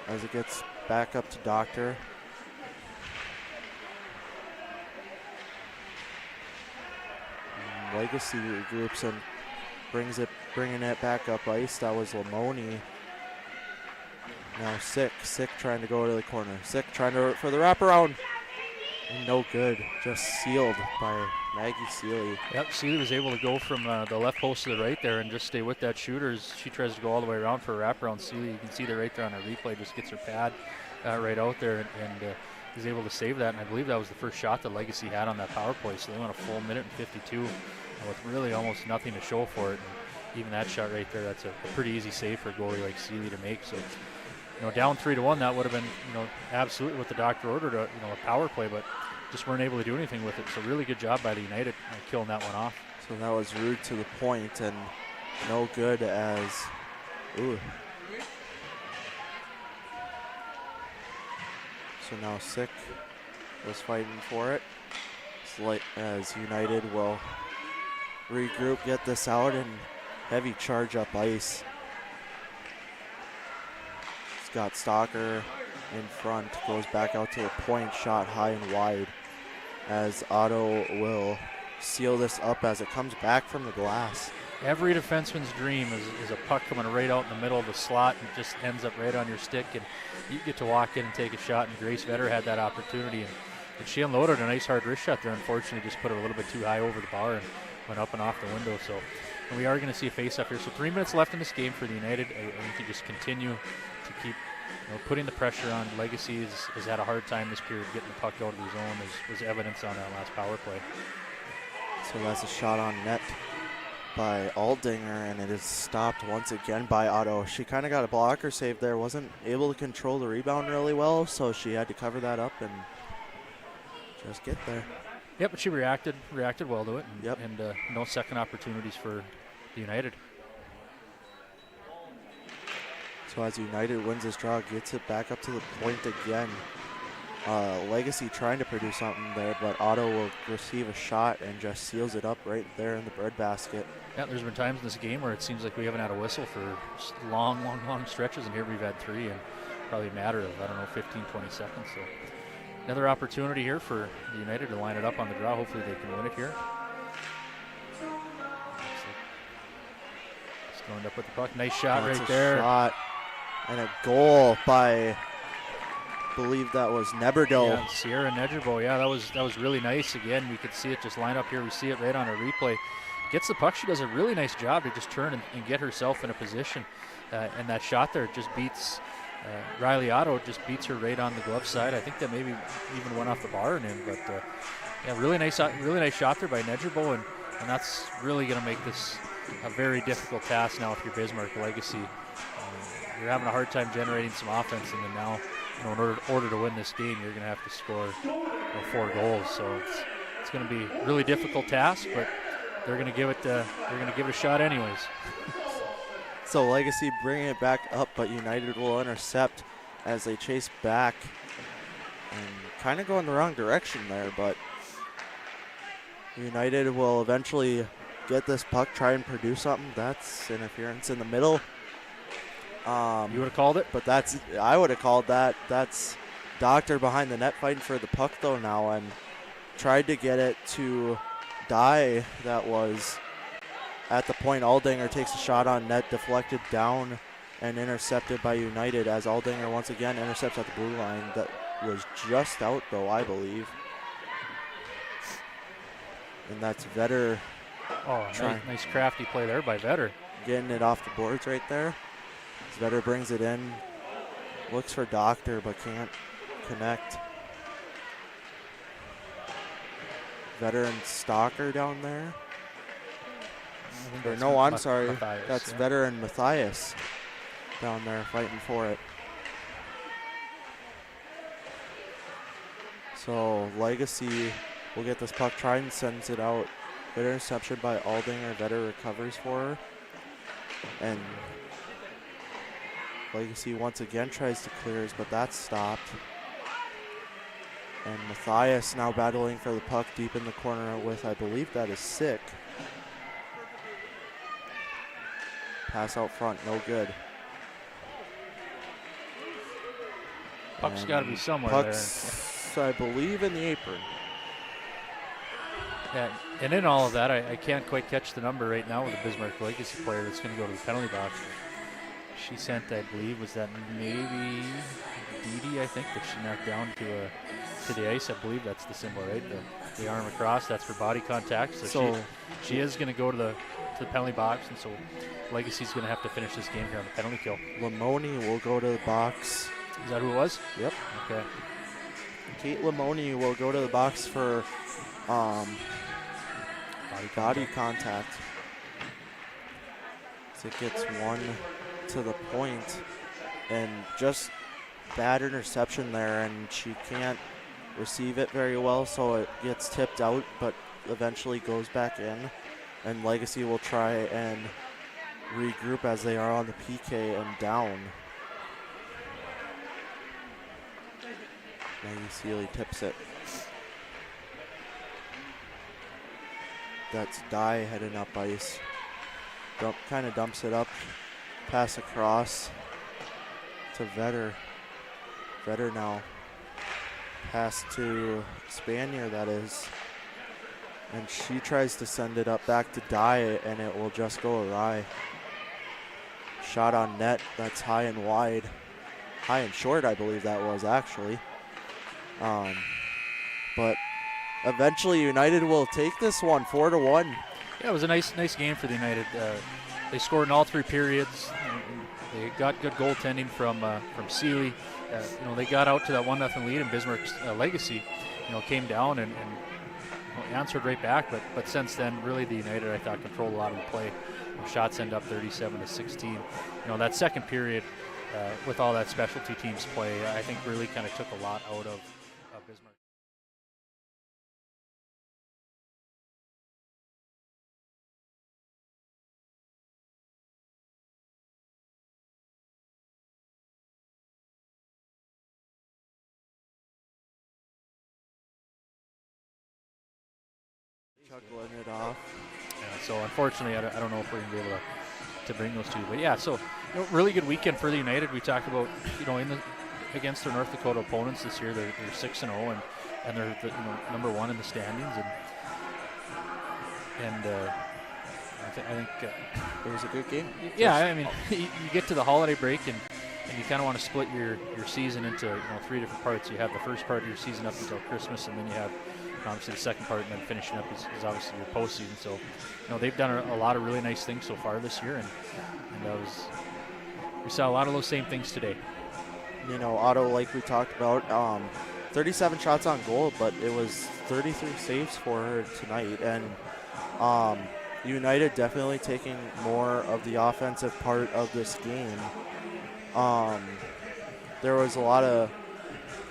as it gets back up to Doctor. Legacy regroups and bringing it back up ice. That was Lamoni. Now Sick trying to go to the corner. Sick trying to for the wraparound. And no good. Just sealed by Maggie Seeley. Yep, Seeley was able to go from the left post to the right there and just stay with that shooter as she tries to go all the way around for a wraparound. Seeley, you can see there right there on her replay, just gets her pad right out there and is able to save that. And I believe that was the first shot that Legacy had on that power play. So they went a full minute and 52 with really almost nothing to show for it. And even that shot right there, that's a pretty easy save for a goalie like Seeley to make. So, down 3-1, that would have been, absolutely what the doctor ordered, a power play, but just weren't able to do anything with it. So really good job by the United killing that one off. So that was rude to the point and no good as, ooh. So now Sick was fighting for it. As United will regroup, get this out, and heavy charge up ice. Scott Stalker in front, goes back out to the point, shot high and wide as Otto will seal this up as it comes back from the glass. Every defenseman's dream is a puck coming right out in the middle of the slot and just ends up right on your stick, and you get to walk in and take a shot, and Grace Vetter had that opportunity, and she unloaded a nice hard wrist shot there. Unfortunately, just put it a little bit too high over the bar and went up and off the window. So we are going to see a face-off here. So 3 minutes left in this game for the United. I think you just continue to keep putting the pressure on. Legacy has had a hard time this period getting the puck out of the zone, as was evidence on that last power play. So that's a shot on net by Aldinger, and it is stopped once again by Otto. She kind of got a blocker save there, wasn't able to control the rebound really well, so she had to cover that up and just get there. Yep, but she reacted well to it, and no second opportunities for the United. So as United wins this draw, gets it back up to the point again. Legacy trying to produce something there, but Otto will receive a shot and just seals it up right there in the breadbasket. Yeah, there's been times in this game where it seems like we haven't had a whistle for long stretches, and here we've had 3 in probably a matter of, 15, 20 seconds. So another opportunity here for the United to line it up on the draw. Hopefully they can win it here. Just going up with the puck. Nice shot right there. Shot and a goal by, I believe that was Neberdo. Yeah, Sierra Nedgerbo. Yeah, that was really nice. Again, we could see it just line up here. We see it right on her replay. Gets the puck. She does a really nice job to just turn and get herself in a position. And that shot there just beats Riley Otto, just beats her right on the glove side. I think that maybe even went off the bar and in, but yeah, really nice shot there by Nedgerbo, and that's really going to make this a very difficult task now if you're Bismarck Legacy. You're having a hard time generating some offense, and then now, in order to win this game, you're going to have to score 4 goals. So it's going to be a really difficult task, but they're going to give it a shot anyways. So Legacy bringing it back up, but United will intercept as they chase back and kind of go in the wrong direction there, but United will eventually get this puck, try and produce something. That's interference in the middle. You would have called it? But I would have called that. That's Doctor behind the net fighting for the puck though now, and tried to get it to Dye. That was at the point. Aldinger takes a shot on net, deflected down and intercepted by United as Aldinger once again intercepts at the blue line. That was just out though, I believe. And that's Vetter. Oh, nice crafty play there by Vetter. Getting it off the boards right there. As Vetter brings it in, looks for Doctor but can't connect. Vetter and Stalker down there. I'm sorry. Matthias, that's yeah. Vetter and Matthias down there fighting for it. So Legacy will get this puck, try and sends it out. Good interception by Aldinger. Vetter recovers for her. And Legacy once again tries to clear, but that's stopped. And Matthias now battling for the puck deep in the corner with, I believe that is Sick. Pass out front, no good. Puck's got to be somewhere puck's, I believe, in the apron. Yeah, and in all of that, I can't quite catch the number right now with the Bismarck Legacy player that's going to go to the penalty box. She sent, I believe, was that maybe Didi, I think, that she knocked down to the ice. I believe that's the symbol, right? The arm across, that's for body contact. So she is going to go to the penalty box, and so Legacy's going to have to finish this game here on the penalty kill. Lamoni will go to the box. Is that who it was? Yep. Okay. Kate Lamoni will go to the box for body contact. So it gets one to the point, and just bad interception there, and she can't receive it very well, so it gets tipped out, but eventually goes back in, and Legacy will try and regroup as they are on the PK and down. Maggie Sealy tips it. That's Dye heading up ice. Kind of dumps it up. Pass across to Vetter. Vetter now. Pass to Spanier, that is. And she tries to send it up back to Dye, and it will just go awry. Shot on net. That's high and wide. High and short, I believe that was actually. But eventually United will take this one 4-1. Yeah, it was a nice game for the United. They scored in all three periods. They got good goaltending from Sealy. They got out to that 1-0 lead, and Bismarck's Legacy, came down and answered right back. But since then, really, the United, I thought, controlled a lot of the play. Shots end up 37-16. That second period, with all that specialty teams play, I think really kind of took a lot out of Bismarck. Chuckling it off. Yeah, so unfortunately, I don't know if we're going to be able to bring those two. But yeah, so really good weekend for the United. We talked about against their North Dakota opponents this year, they're 6-0 and they're number one in the standings. And I think it was a good game. Yeah, I mean, you get to the holiday break and you kind of want to split your season into three different parts. You have the first part of your season up until Christmas, and then you have obviously the second part, and then finishing up is obviously your postseason. So, they've done a lot of really nice things so far this year, and we saw a lot of those same things today. Otto, like we talked about, 37 shots on goal, but it was 33 saves for her tonight, and United definitely taking more of the offensive part of this game. There was a lot of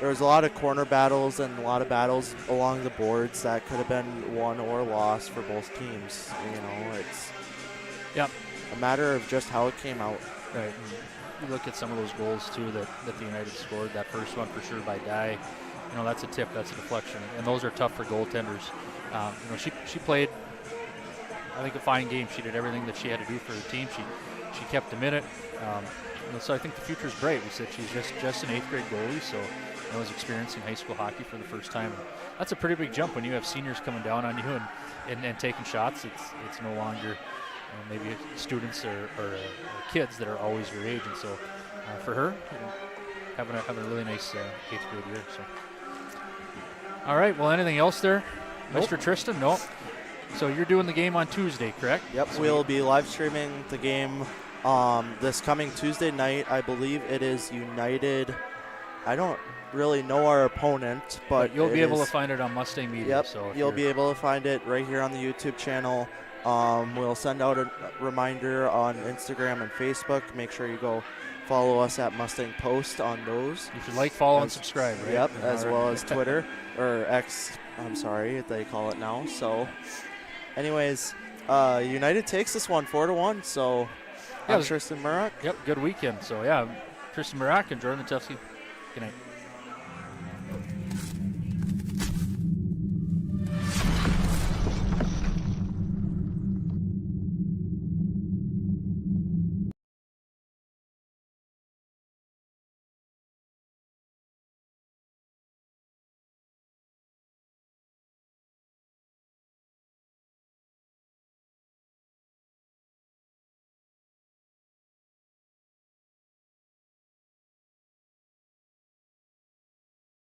there was a lot of corner battles and a lot of battles along the boards that could have been won or lost for both teams. You know, it's a matter of just how it came out. Right. And you look at some of those goals too that the United scored. That first one for sure by Dye. You know, that's a tip, that's a deflection, and those are tough for goaltenders. You know, she played, I think, a fine game. She did everything that she had to do for her team. She kept them in it. You know, so I think the future is bright. We said she's just an 8th grade goalie, so you know, is experiencing high school hockey for the first time. And that's a pretty big jump when you have seniors coming down on you and taking shots. It's no longer maybe students or kids that are always your age, and so for her, you know, having a really nice 8th grade year. So. All right. Well, anything else there, Nope. Mr. Tristan? No. So you're doing the game on Tuesday, correct? Yep. So We'll be live streaming the game this coming Tuesday night. I believe it is United. I don't really know our opponent, but you'll be able to find it on Mustang Media. Yep. So You'll be able to find it right here on the YouTube channel. We'll send out a reminder on Instagram and Facebook. Make sure you go follow us at Mustang Post on those. You should like, follow, and subscribe, right? Yep, Yeah, as all well right. as Twitter, or X, I'm sorry, they call it now. So, anyways, United takes this one 4-1. So, Yeah, I'm Tristan Murrock. Yep, good weekend. So, yeah, Tristan Murrock and Jordan Natevsky. Good night.